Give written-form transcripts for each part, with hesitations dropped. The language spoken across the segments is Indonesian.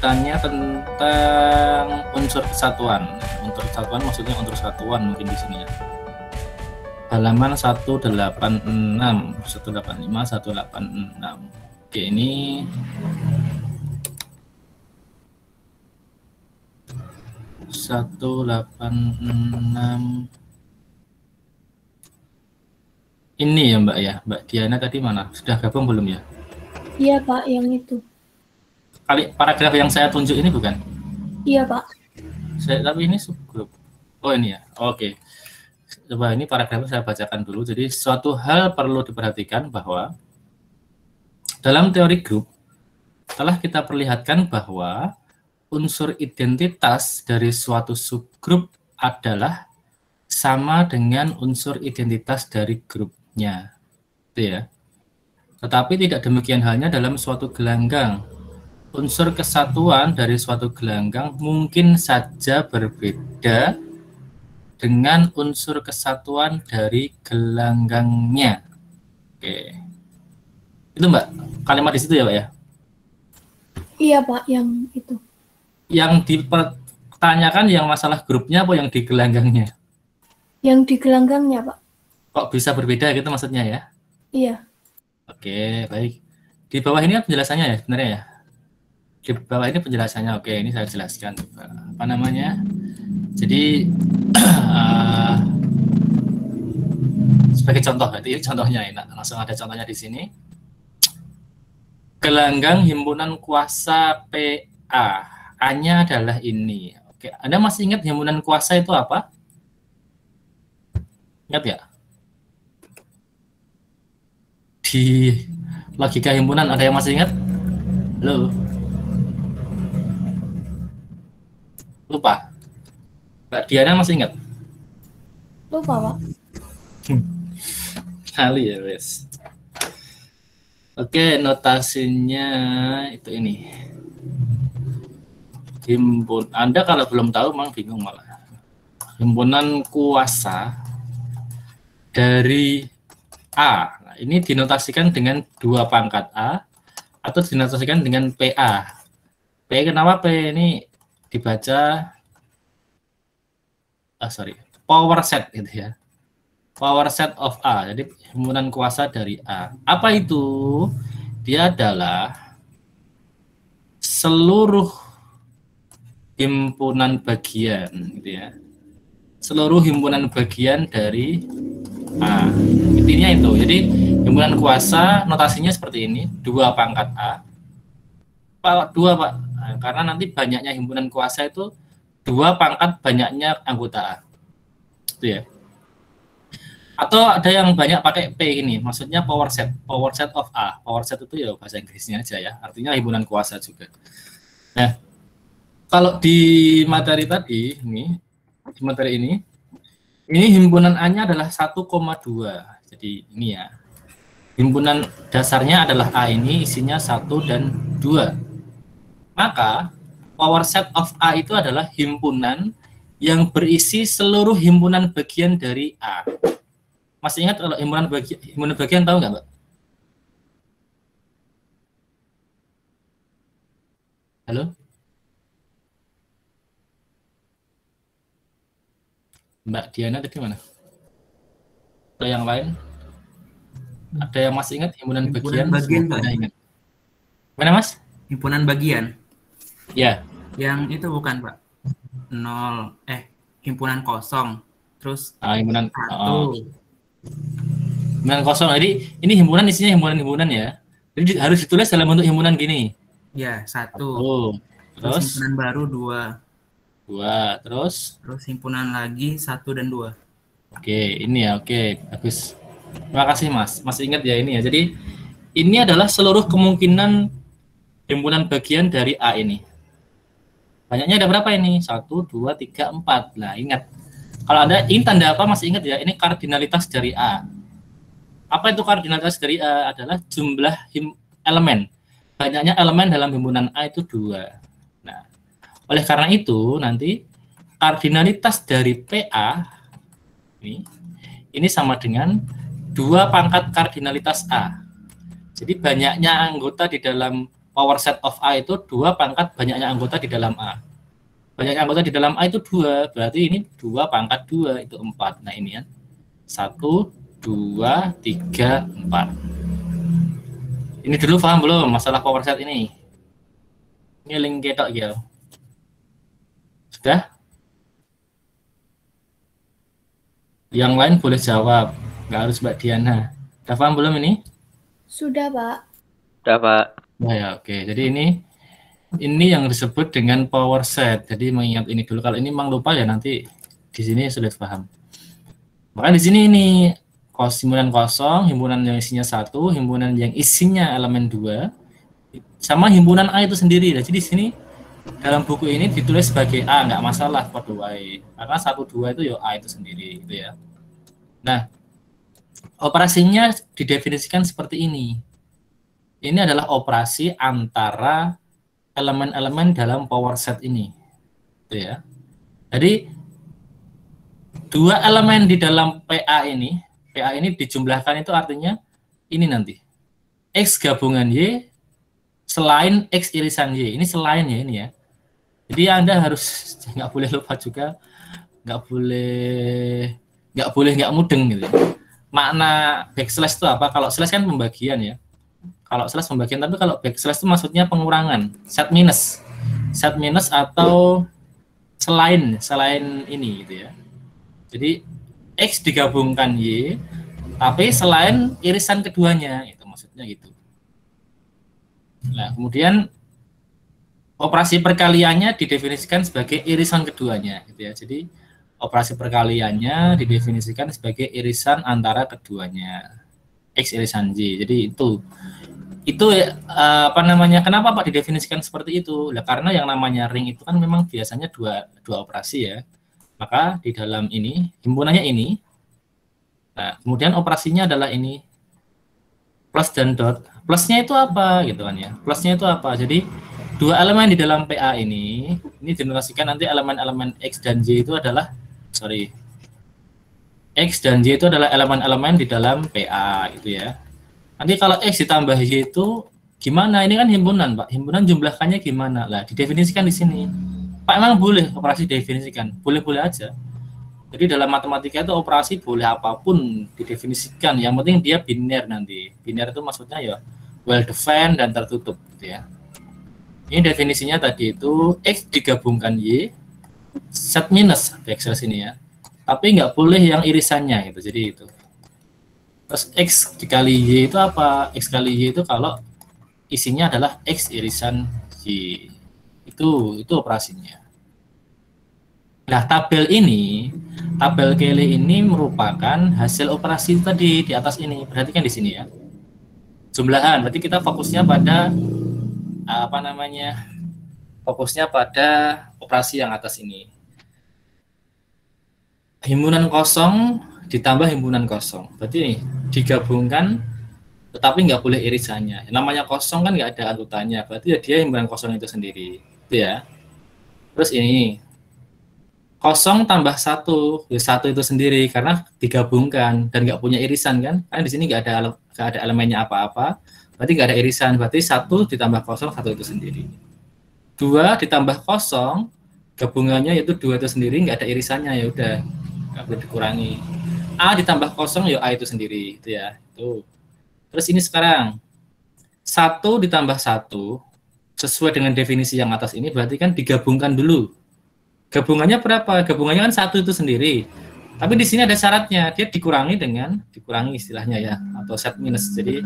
bertanya tentang unsur kesatuan. Unsur kesatuan maksudnya unsur satuan mungkin di sini ya. Halaman 186, 185, 186. Oke, ini ini ya Mbak ya. Mbak Diana tadi mana? Sudah gabung belum ya? Iya Pak, yang itu. Paragraf yang saya tunjuk ini bukan? Iya Pak. Tapi ini subgrup. Oh ini ya. Oke. Coba ini paragraf saya bacakan dulu. Jadi suatu hal perlu diperhatikan bahwa dalam teori grup telah kita perlihatkan bahwa unsur identitas dari suatu subgrup adalah sama dengan unsur identitas dari grupnya. Itu ya. Tetapi tidak demikian halnya dalam suatu gelanggang. Unsur kesatuan dari suatu gelanggang mungkin saja berbeda dengan unsur kesatuan dari gelanggangnya. Oke. Itu Mbak, kalimat di situ ya Pak ya? Iya Pak, yang itu. Yang dipertanyakan yang masalah grupnya apa yang di gelanggangnya? Yang di gelanggangnya Pak. Kok bisa berbeda gitu maksudnya ya? Iya. Oke, baik. Di bawah ini penjelasannya ya sebenarnya ya? Di bawah ini penjelasannya. Oke, ini saya jelaskan. Apa namanya? Jadi sebagai contoh, berarti contohnya ini langsung ada contohnya di sini. Gelanggang himpunan kuasa PA. A-nya adalah ini. Oke, Anda masih ingat himpunan kuasa itu apa? Ingat ya? Di logika himpunan ada yang masih ingat? Halo? Lupa? Mbak Diana masih ingat? Lupa Pak. Kali ya, wes. Oke, notasinya itu ini. Anda kalau belum tahu memang bingung malah. Himpunan kuasa dari A. Nah, ini dinotasikan dengan 2 pangkat A atau dinotasikan dengan PA. P kenapa P ini dibaca power set gitu ya. Power set of A. Jadi himpunan kuasa dari A. Apa itu? Dia adalah seluruh himpunan bagian gitu ya. Seluruh himpunan bagian dari A. Intinya itu. Jadi himpunan kuasa notasinya seperti ini, 2 pangkat A. 2 Pak. Nah, karena nanti banyaknya himpunan kuasa itu 2 pangkat banyaknya anggota A. Itu ya. Atau ada yang banyak pakai P ini, maksudnya power set of A. Power set itu ya bahasa Inggrisnya aja ya, artinya himpunan kuasa juga. Nah, kalau di materi tadi ini, di materi ini himpunan A-nya adalah 1,2. Jadi ini ya. Himpunan dasarnya adalah A ini isinya 1 dan 2. Maka power set of A itu adalah himpunan yang berisi seluruh himpunan bagian dari A. Masih ingat kalau himpunan bagian tahu nggak Mbak? Halo? Mbak Diana tadi mana? Atau yang lain? Ada yang masih ingat himpunan bagian? Pak. Ingat. Mana Mas? Himpunan bagian. Ya. Yang itu bukan Pak. Himpunan kosong. Terus himpunan 1. Himpunan kosong. Jadi ini himpunan isinya himpunan ya. Jadi harus ditulis dalam bentuk himpunan gini. Ya, 1. Terus himpunan baru 2. Terus himpunan lagi 1 dan 2. Oke, ini ya. Oke, bagus. Terima kasih Mas. Masih ingat ya ini ya. Jadi ini adalah seluruh kemungkinan himpunan bagian dari A ini. Banyaknya ada berapa ini? 1, 2, 3, 4. Nah, ingat. Kalau Anda ini tanda apa masih ingat ya? Ini kardinalitas dari A. Apa itu kardinalitas dari A? Adalah jumlah elemen. Banyaknya elemen dalam himpunan A itu 2. Nah, oleh karena itu nanti kardinalitas dari PA ini sama dengan 2 pangkat kardinalitas A. Jadi banyaknya anggota di dalam power set of A itu 2 pangkat banyaknya anggota di dalam A. Banyaknya anggota di dalam A itu 2, berarti ini 2 pangkat 2 itu 4. Nah ini kan 1, 2, 3, 4. Ini dulu paham belum masalah power set ini? Ini link ketok ya. Sudah? Yang lain boleh jawab, nggak harus Mbak Diana. Sudah paham belum ini? Sudah, Pak. Udah, Pak. Nah, ya, oke. Jadi ini yang disebut dengan power set. Jadi mengingat ini dulu. Kalau ini memang lupa ya nanti di sini sudah paham. Maka di sini ini himpunan kosong, himpunan yang isinya 1, himpunan yang isinya elemen 2, sama himpunan A itu sendiri. Jadi di sini dalam buku ini ditulis sebagai A, nggak masalah kode Y. Karena 1, 2 itu ya A itu sendiri, gitu ya. Nah, operasinya didefinisikan seperti ini. Ini adalah operasi antara elemen-elemen dalam power set ini, gitu ya. Jadi 2 elemen di dalam PA ini dijumlahkan itu artinya ini nanti X gabungan Y selain X irisan Y. Ini selain ya ini ya. Jadi Anda harus nggak boleh lupa juga, nggak boleh nggak mudeng gitu. Makna backslash itu apa? Kalau slash kan pembagian ya. Kalau slash pembagian, tapi kalau backslash itu maksudnya pengurangan, set minus atau selain ini gitu ya. Jadi X digabungkan Y, tapi selain irisan keduanya, itu maksudnya gitu. Nah, kemudian operasi perkaliannya didefinisikan sebagai irisan keduanya, gitu ya. Jadi operasi perkaliannya didefinisikan sebagai irisan antara keduanya, X irisan Y. Jadi itu apa namanya? Kenapa Pak didefinisikan seperti itu? Nah, karena yang namanya ring itu kan memang biasanya dua operasi ya. Maka di dalam ini himpunannya ini. Nah, kemudian operasinya adalah ini plus dan dot. Plusnya itu apa gitu kan ya? Plusnya itu apa? Jadi 2 elemen di dalam PA ini dinotasikan nanti elemen-elemen X dan Y itu adalah X dan Y itu adalah elemen-elemen di dalam PA itu ya. Nanti kalau X ditambah Y itu gimana? Ini kan himpunan, Pak. Himpunan jumlahkannya gimana? Lah, didefinisikan di sini. Pak, emang boleh operasi definisikan? Boleh-boleh aja. Jadi dalam matematika itu operasi boleh apapun didefinisikan. Yang penting dia biner nanti. Biner itu maksudnya ya well defined dan tertutup gitu ya. Ini definisinya tadi itu X digabungkan Y set minus backslash ini ya. Tapi nggak boleh yang irisannya gitu. Jadi itu. Terus X dikali Y itu apa? X kali Y itu kalau isinya adalah X irisan Y. Itu operasinya. Nah, tabel Kelly ini merupakan hasil operasi tadi di atas ini. Perhatikan di sini ya. Jumlahan, berarti kita fokusnya pada apa namanya? Fokusnya pada operasi yang atas ini. Himpunan kosong ditambah himpunan kosong. Berarti ini digabungkan tetapi nggak boleh irisannya. Namanya kosong kan nggak ada anggotanya. Berarti ya dia himpunan kosong itu sendiri. Itu ya. Terus ini 0 tambah 1, ya 1 itu sendiri karena digabungkan dan nggak punya irisan kan? Karena di sini nggak ada elemennya apa-apa, berarti nggak ada irisan, berarti 1 ditambah 0, 1 itu sendiri. 2 ditambah 0, gabungannya yaitu 2 itu sendiri, nggak ada irisannya, ya udah nggak perlu dikurangi. A ditambah 0 ya A itu sendiri, itu ya. Tuh. Terus ini sekarang 1 ditambah 1 sesuai dengan definisi yang atas ini berarti kan digabungkan dulu. Gabungannya berapa? Gabungannya kan 1 itu sendiri. Tapi di sini ada syaratnya, dia dikurangi istilahnya ya, atau set minus. Jadi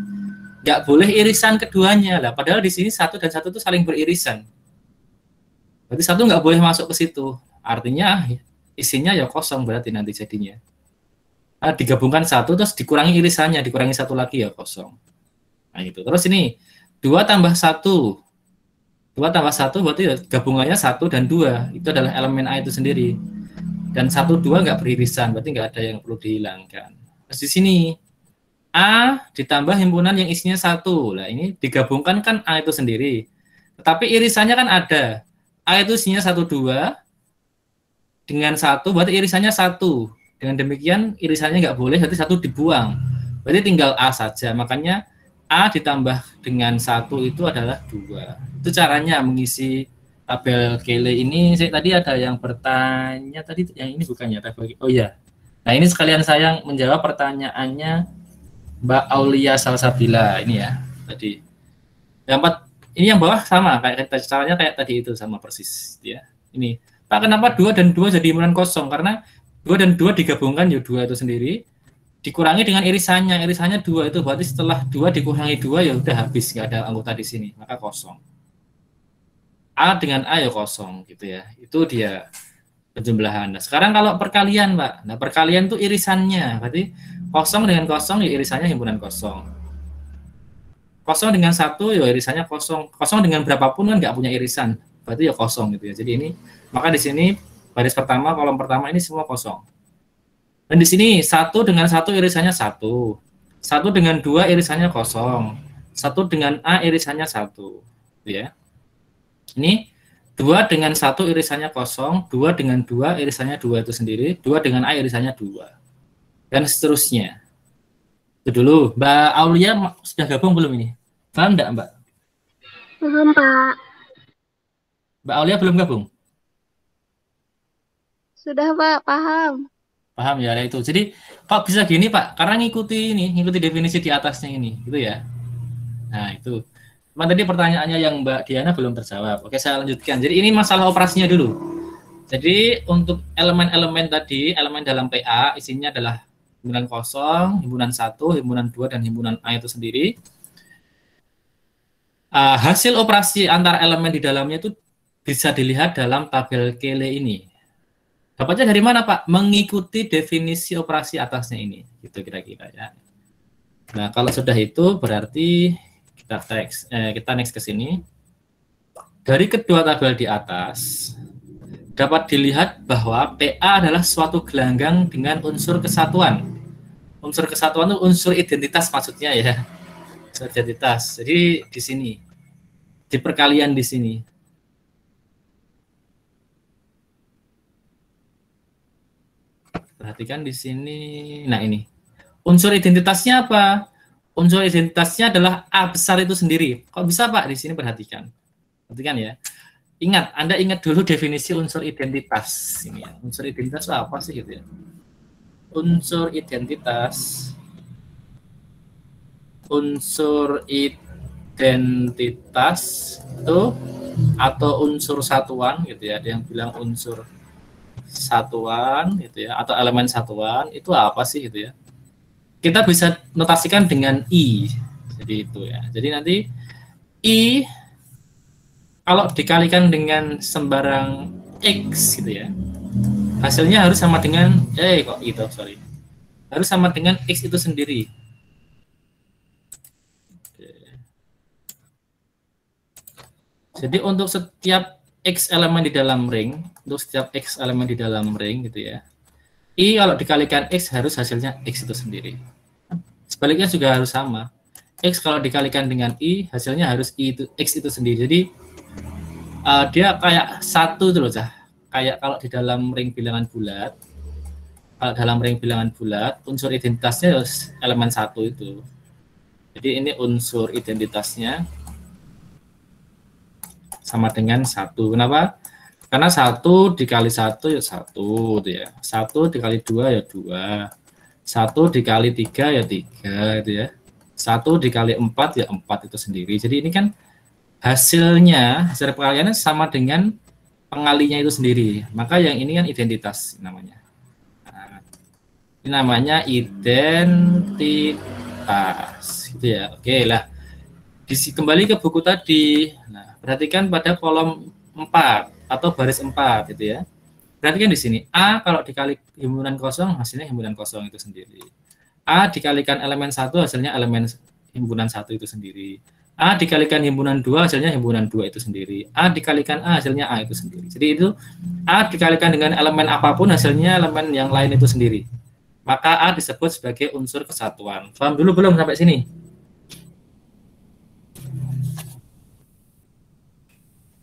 nggak boleh irisan keduanya lah. Padahal di sini 1 dan 1 itu saling beririsan. Berarti 1 nggak boleh masuk ke situ. Artinya isinya ya kosong berarti nanti jadinya. Nah, digabungkan 1 terus dikurangi irisannya, dikurangi 1 lagi ya kosong. Nah itu. Terus ini 2 tambah 1. 2 tambah 1 berarti gabungannya 1 dan 2. Itu adalah elemen A itu sendiri. Dan 1, 2 nggak beririsan, berarti nggak ada yang perlu dihilangkan. Terus di sini, A ditambah himpunan yang isinya 1. Nah ini digabungkan kan A itu sendiri. Tetapi irisannya kan ada. A itu isinya 1, 2. Dengan 1, berarti irisannya 1. Dengan demikian irisannya nggak boleh, berarti 1 dibuang. Berarti tinggal A saja. Makanya A ditambah dengan 1 itu adalah 2. Itu caranya mengisi tabel Cayley ini. Tadi ada yang bertanya, tadi yang ini bukan ya tabel. Oh ya. Nah, ini sekalian saya menjawab pertanyaannya Mbak Aulia Salsabila ini ya. Tadi. Yang 4 ini yang bawah sama kayak caranya kayak tadi itu sama persis ya. Ini. Pak, kenapa 2 dan 2 jadi himpunan kosong? Karena 2 dan 2 digabungkan ya 2 itu sendiri dikurangi dengan irisannya 2 itu berarti setelah 2 dikurangi 2 ya udah habis, nggak ada anggota di sini, maka kosong. A dengan A ya kosong gitu ya. Itu dia penjumlahan. Nah, sekarang kalau perkalian, Pak. Nah, perkalian itu irisannya, berarti kosong dengan kosong ya irisannya himpunan kosong. Kosong dengan 1 ya irisannya kosong. Kosong dengan berapapun kan nggak punya irisan, berarti ya kosong gitu ya. Jadi ini maka di sini baris pertama, kolom pertama ini semua kosong. Dan di sini 1 dengan 1 irisannya 1. 1 dengan 2 irisannya kosong. 1 dengan A irisannya 1. Ya. Ini 2 dengan 1 irisannya kosong. 2 dengan 2 irisannya 2 itu sendiri. 2 dengan A irisannya 2. Dan seterusnya. Itu dulu. Mbak Aulia sudah gabung belum ini? Paham enggak, Mbak? Paham, Pak. Mbak Aulia belum gabung? Sudah, Pak. Paham. Paham ya, itu. Jadi kok bisa gini, Pak? Karena ngikuti definisi di atasnya ini, gitu ya. Nah, itu. Cuma tadi pertanyaannya yang Mbak Diana belum terjawab. Oke, saya lanjutkan. Jadi ini masalah operasinya dulu. Jadi untuk elemen-elemen tadi, elemen dalam PA isinya adalah himpunan kosong, himpunan 1, himpunan 2, dan himpunan A itu sendiri. Hasil operasi antar elemen di dalamnya itu bisa dilihat dalam tabel Cayley ini. Dapatnya dari mana, Pak? Mengikuti definisi operasi atasnya ini, gitu kira-kira ya. Nah, kalau sudah itu berarti kita next ke sini. Dari kedua tabel di atas dapat dilihat bahwa PA adalah suatu gelanggang dengan unsur kesatuan. Unsur kesatuan itu unsur identitas maksudnya ya. Unsur identitas. Jadi di sini di perkalian di sini. Perhatikan di sini. Nah, ini. Unsur identitasnya apa? Unsur identitasnya adalah A besar itu sendiri. Kok bisa, Pak? Di sini perhatikan. Perhatikan ya. Ingat, Anda ingat dulu definisi unsur identitas. Ini ya. Unsur identitas itu apa sih gitu ya? Unsur identitas itu atau unsur satuan gitu ya. Ada yang bilang unsur satuan gitu ya, atau elemen satuan itu apa sih gitu ya. Kita bisa notasikan dengan I. Jadi itu ya. Jadi nanti I kalau dikalikan dengan sembarang X gitu ya. Hasilnya harus sama dengan harus sama dengan X itu sendiri. Jadi untuk setiap X elemen di dalam ring, gitu ya. I kalau dikalikan X harus hasilnya X itu sendiri. Sebaliknya juga harus sama. X kalau dikalikan dengan I, hasilnya harus I itu, X itu sendiri. Jadi dia kayak satu itu loh, Cah. Kayak kalau di dalam ring bilangan bulat, unsur identitasnya harus elemen 1 itu. Jadi ini unsur identitasnya sama dengan 1. Kenapa? Karena 1 dikali 1 ya 1 gitu ya. 1 dikali 2 ya 2. 1 dikali 3 ya 3 gitu ya. 1 dikali 4 ya 4 itu sendiri. Jadi ini kan hasil perkaliannya sama dengan pengalinya itu sendiri. Maka yang ini kan identitas namanya. Nah, ini namanya identitas gitu ya. Oke lah. Kembali ke buku tadi. Nah, perhatikan pada kolom 4 atau baris 4 gitu ya. Perhatikan di sini A kalau dikali himpunan kosong hasilnya himpunan kosong itu sendiri. A dikalikan elemen 1 hasilnya elemen himpunan 1 itu sendiri. A dikalikan himpunan 2 hasilnya himpunan 2 itu sendiri. A dikalikan A hasilnya A itu sendiri. Jadi itu A dikalikan dengan elemen apapun hasilnya elemen yang lain itu sendiri. Maka A disebut sebagai unsur kesatuan. Paham dulu belum sampai sini?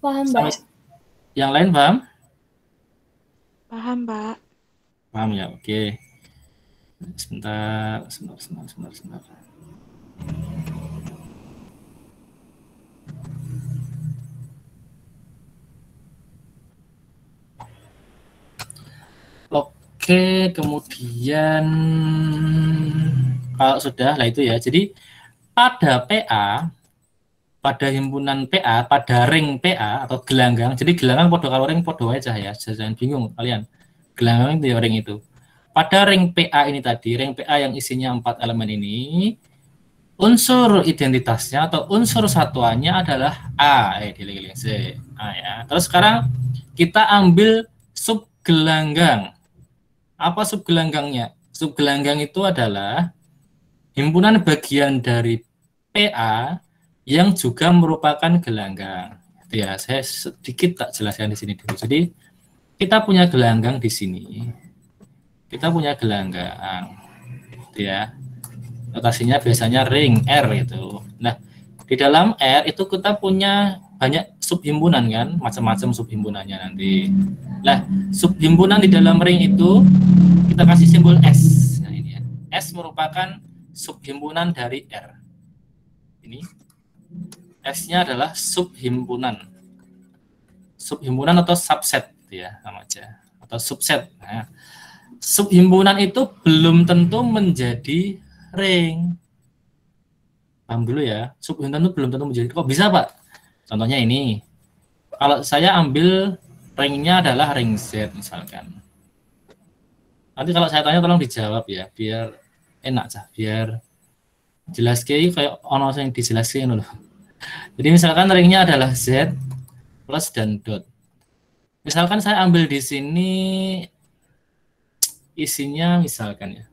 Paham, Mbak. Yang lain paham? Paham, Pak. Paham ya, oke. Sebentar. Oke, kemudian kalau sudah lah itu ya. Jadi pada PA, pada himpunan PA, pada ring PA atau gelanggang. Jadi gelanggang podo kalau ring podo aja ya. Jangan bingung kalian. Gelanggang itu ya ring itu. Pada ring PA ini tadi, ring PA yang isinya 4 elemen ini, unsur identitasnya atau unsur satuannya adalah A. Dilihat C. A ya. Terus sekarang kita ambil subgelanggang. Apa subgelanggangnya? Subgelanggang itu adalah himpunan bagian dari PA yang juga merupakan gelanggang. Itu ya, saya sedikit tak jelaskan di sini dulu. Jadi kita punya gelanggang di sini. Kita punya gelanggang. Gitu ya. Notasinya biasanya ring R itu. Nah, di dalam R itu kita punya banyak subhimpunan kan, macam-macam subhimpunannya nanti. Nah, subhimpunan di dalam ring itu kita kasih simbol S. Nah, ini ya. S merupakan subhimpunan dari R. Ini S-nya adalah subhimpunan. Subhimpunan atau subset ya, sama aja. Atau subset. Nah, subhimpunan itu belum tentu menjadi ring. Paham dulu ya, subhimpunan itu belum tentu menjadi. Kok bisa, Pak? Contohnya ini. Kalau saya ambil ringnya adalah ring Z misalkan. Nanti kalau saya tanya tolong dijawab ya, biar enak cah, biar jelas kayak ono yang dijelaskan loh. Jadi misalkan ringnya adalah Z plus dan dot. Misalkan saya ambil di sini isinya misalkan ya.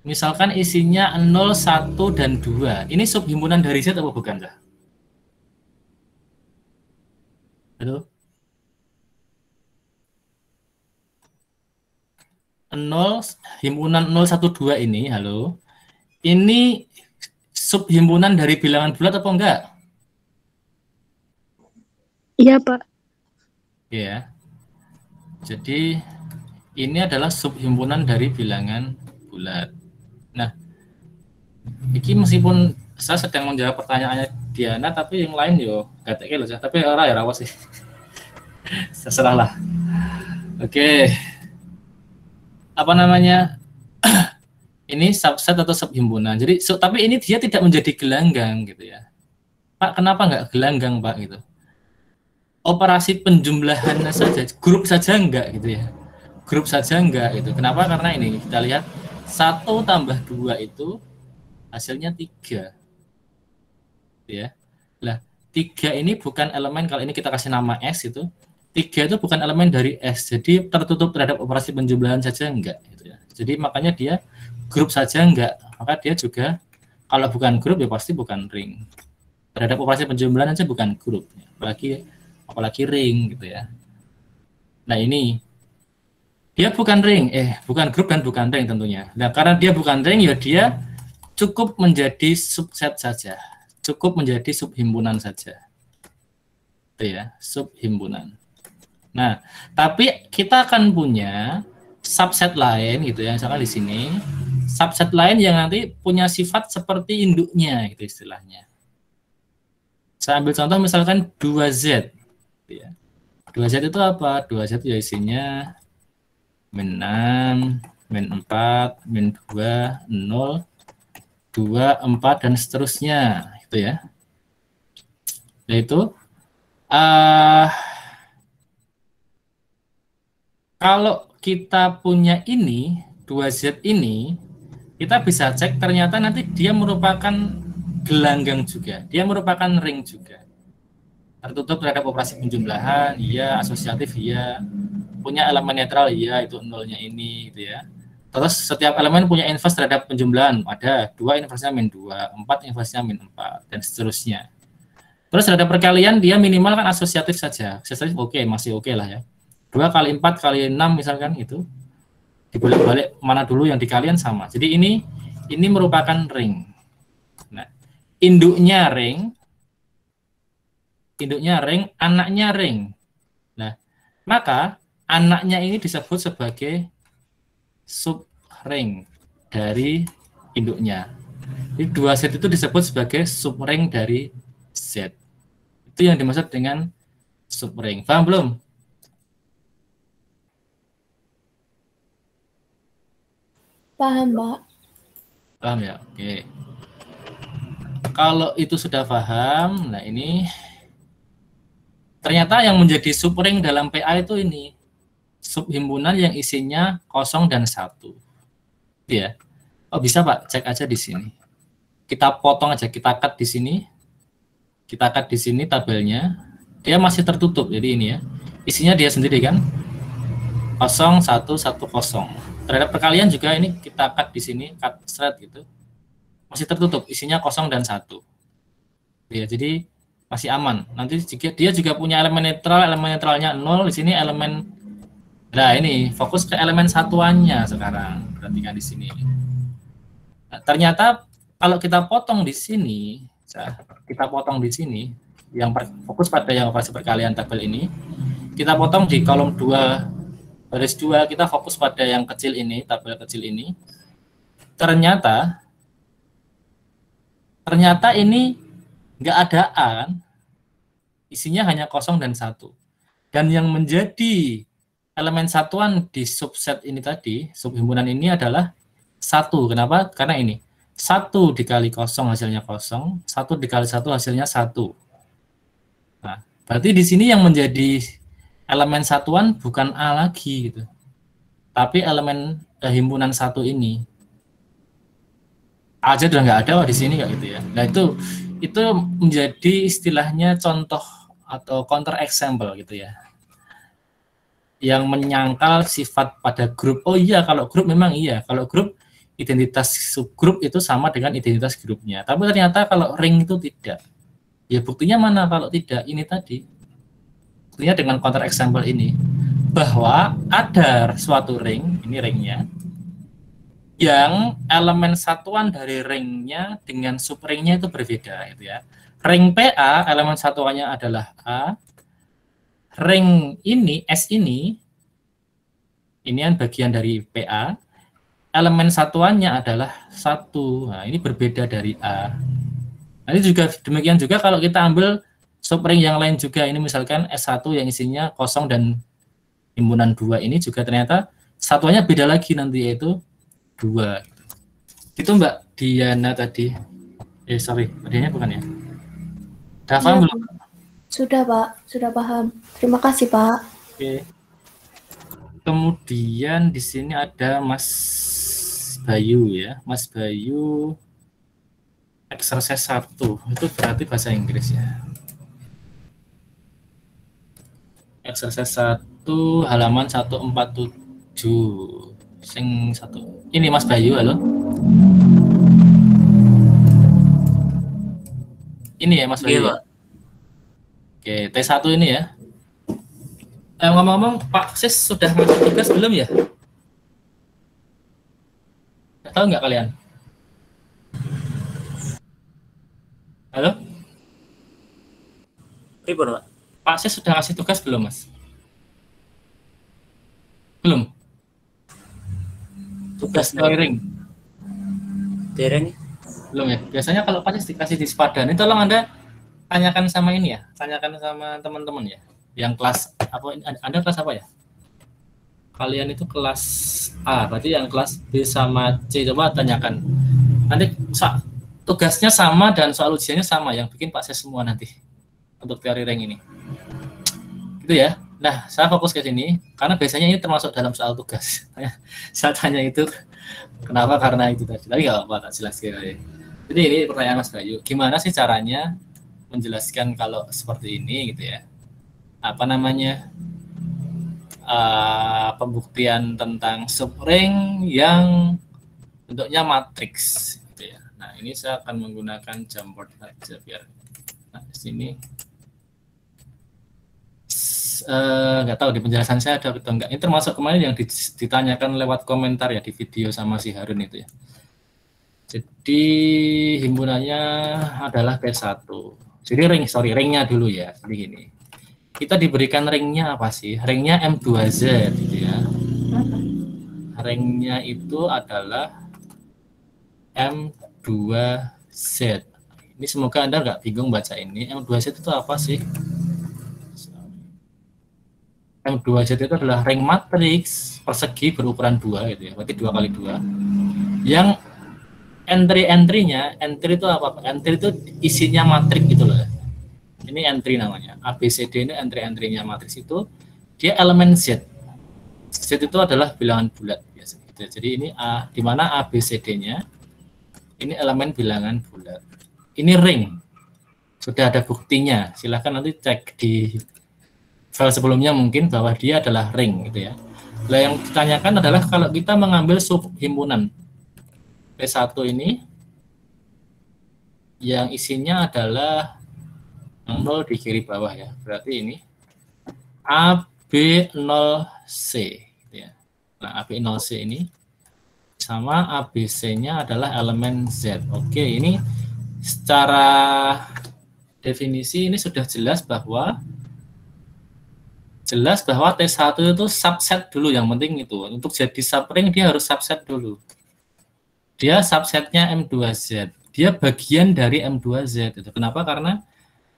Misalkan isinya 0, 1, dan 2. Ini subhimpunan dari Z apa bukan, cah? Halo? 0, himpunan 0, 1, 2 ini, halo. Ini subhimpunan dari bilangan bulat atau enggak? Iya, Pak. Iya. Jadi ini adalah subhimpunan dari bilangan bulat. Nah, ini meskipun saya sedang menjawab pertanyaannya Diana, tapi yang lain yo gak loh, tapi ora ya rawas sih. Terserah lah. Oke. Apa namanya? Ini subset atau subhimpunan. Jadi tapi ini dia tidak menjadi gelanggang gitu ya. Pak, kenapa nggak gelanggang, Pak gitu? Operasi penjumlahan saja, grup saja enggak gitu ya. Grup saja enggak gitu. Kenapa? Karena ini kita lihat 1 tambah 2 itu hasilnya 3. Ya. Lah, 3 ini bukan elemen, kalau ini kita kasih nama S itu, 3 itu bukan elemen dari S. Jadi tertutup terhadap operasi penjumlahan saja enggak gitu ya. Jadi makanya dia grup saja enggak. Maka dia juga kalau bukan grup ya pasti bukan ring. Terhadap operasi penjumlahan saja bukan grup. Apalagi ring gitu ya. Nah, ini dia bukan ring, bukan grup dan bukan ring tentunya. Nah, karena dia bukan ring ya dia cukup menjadi subset saja. Cukup menjadi subhimpunan saja. Itu ya, subhimpunan. Nah, tapi kita akan punya subset lain gitu ya, misalkan di sini. Subset lain yang nanti punya sifat seperti induknya gitu istilahnya. Saya ambil contoh misalkan 2Z. Gitu ya. 2Z itu apa? 2Z ya isinya min 6, min 4, min 2, 0, 2, 4, dan seterusnya. Itu ya. Yaitu kalau kita punya ini, 2Z ini, kita bisa cek ternyata nanti dia merupakan gelanggang juga. Dia merupakan ring juga. Tertutup terhadap operasi penjumlahan, iya. Asosiatif, iya. Punya elemen netral, iya. Itu nolnya ini, gitu ya. Terus setiap elemen punya inverse terhadap penjumlahan. Ada 2 inversenya min 2, 4 inversenya min 4, dan seterusnya. Terus terhadap perkalian, dia minimal kan asosiatif saja. Asosiatif oke, masih oke lah ya. 2 kali 4 kali 6 misalkan itu. Dibalik-balik mana dulu yang dikalian sama. Jadi ini merupakan ring. Nah, induknya ring, anaknya ring. Nah, maka anaknya ini disebut sebagai subring dari induknya. Jadi 2Z itu disebut sebagai subring dari Z. Itu yang dimaksud dengan subring. Paham belum? Paham, Pak. Paham ya? Oke. Kalau itu sudah paham, nah ini ternyata yang menjadi subring dalam PA itu ini subhimpunan yang isinya 0 dan 1. Ya. Oh bisa Pak, cek aja di sini. Kita potong aja, kita cut di sini. Kita cut di sini tabelnya. Dia masih tertutup. Jadi ini ya. Isinya dia sendiri kan. 0 1 1 0. Terhadap perkalian juga ini kita cut di sini, cut thread gitu. Masih tertutup, isinya 0 dan 1. Ya, jadi masih aman. Nanti jika dia juga punya elemen netralnya 0, di sini elemen. Nah, ini fokus ke elemen satuannya sekarang. Perhatikan di sini. Nah, ternyata kalau kita potong di sini, yang fokus pada yang operasi perkalian tabel ini, kita potong di kolom 2 baris 2, kita fokus pada yang kecil ini, tabel kecil ini. Ternyata ini nggak ada A kan, isinya hanya 0 dan 1. Dan yang menjadi elemen satuan di subset ini tadi, subhimpunan ini adalah 1. Kenapa? Karena ini 1 dikali 0 hasilnya 0, 1 dikali 1 hasilnya 1. Nah, berarti di sini yang menjadi elemen satuan bukan A lagi gitu, tapi elemen himpunan 1 ini. A aja udah nggak ada di sini kayak gitu ya. Nah itu menjadi istilahnya contoh atau counter example gitu ya, yang menyangkal sifat pada grup. Oh iya, kalau grup memang iya, kalau grup identitas subgrup itu sama dengan identitas grupnya. Tapi ternyata kalau ring itu tidak. Ya buktinya mana kalau tidak? Ini tadi. Buktinya dengan counter example ini, bahwa ada suatu ring, ini ringnya, yang elemen satuan dari ringnya dengan subringnya itu berbeda gitu ya. Ring PA elemen satuannya adalah A. Ring ini S ini kan bagian dari PA. Elemen satuannya adalah 1. Nah, ini berbeda dari A. Nanti juga demikian juga kalau kita ambil subring yang lain juga, ini misalkan S1 yang isinya 0 dan himpunan 2 ini juga ternyata satuannya beda lagi nanti, yaitu 2. Itu Mbak Diana tadi. Sorry, Mbak Diana bukan ya? Sudah paham belum? Sudah Pak, sudah paham. Terima kasih Pak. Oke. Kemudian di sini ada Mas Bayu ya. Mas Bayu exercise 1. Itu berarti bahasa Inggris ya. Exercise 1 halaman 147. Sing 1. Ini Mas Bayu, halo. Ini ya Mas Bayu. Oke, T1 ini ya. Ngomong-ngomong, Pak Sis sudah ngasih tugas belum ya? Tahu nggak kalian? Halo? Ribut, Pak. Pak Sis sudah ngasih tugas belum, Mas? Belum? Tugas clearing. Clearing? Belum ya? Biasanya kalau Pak Sis dikasih di Sepadan, ini tolong Anda tanyakan sama ini ya, tanyakan sama teman-teman ya. Yang kelas apa? Anda kelas apa ya? Kalian itu kelas A, berarti yang kelas B sama C coba tanyakan. Nanti tugasnya sama dan soal ujiannya sama, yang bikin Pak Sis semua nanti untuk teori ring ini. Gitu ya. Nah, saya fokus ke sini karena biasanya ini termasuk dalam soal tugas. Saya tanya itu kenapa, karena itu tadi. Tapi nggak apa-apa, tak jelaskan. Jadi ini pertanyaan Mas Bayu, gimana sih caranya menjelaskan kalau seperti ini gitu ya? Apa namanya? Pembuktian tentang subring yang bentuknya matriks gitu ya. Nah, ini saya akan menggunakan Jamboard saja biar di sini. Nggak tahu di penjelasan saya ada atau enggak. Ini termasuk kemarin yang ditanyakan lewat komentar ya di video sama si Harun itu ya. Jadi himpunannya adalah T1. Jadi ringnya dulu ya. Jadi gini. Kita diberikan ringnya apa sih? Ringnya M2Z gitu ya. Ringnya itu adalah M2Z. Ini semoga Anda nggak bingung baca ini. M2Z itu apa sih? M2Z itu adalah ring matriks persegi berukuran 2 gitu ya. Berarti 2 kali 2. Yang entry-nya, entry itu apa? Entry itu isinya matriks gitu loh. Ini entry namanya. ABCD ini entry-nya matriks itu dia elemen Z. Z itu adalah bilangan bulat biasa gitu. Jadi ini A, di mana ABCD-nya ini elemen bilangan bulat. Ini ring. Sudah ada buktinya. Silahkan nanti cek di file sebelumnya mungkin bahwa dia adalah ring gitu ya. Nah, yang ditanyakan adalah kalau kita mengambil subhimpunan P1 ini yang isinya adalah 0 di kiri bawah ya. Berarti ini AB0C gitu ya. Nah, AB0C ini sama ABC-nya adalah elemen Z. Oke, ini secara definisi ini sudah jelas bahwa T1 itu subset dulu, yang penting itu. Untuk jadi subring dia harus subset dulu. Dia subsetnya M2Z. Dia bagian dari M2Z. Itu. Kenapa? Karena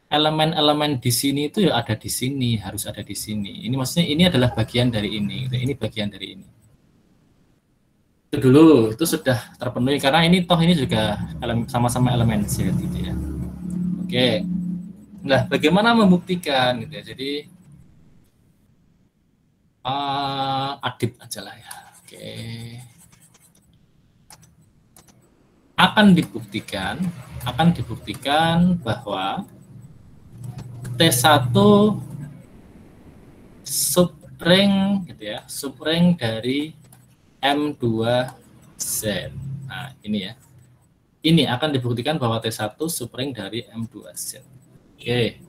elemen-elemen di sini itu ya ada di sini, harus ada di sini. Ini maksudnya ini adalah bagian dari ini. Ini bagian dari ini. Itu dulu, itu sudah terpenuhi. Karena ini toh ini juga sama-sama elemen Z gitu ya. Oke. Nah, bagaimana membuktikan gitu ya. Jadi adip aja lah ya. Oke. Akan dibuktikan bahwa T1 subring gitu ya, subring dari M2Z. Nah, ini ya. Ini akan dibuktikan bahwa T1 subring dari M2Z. Oke.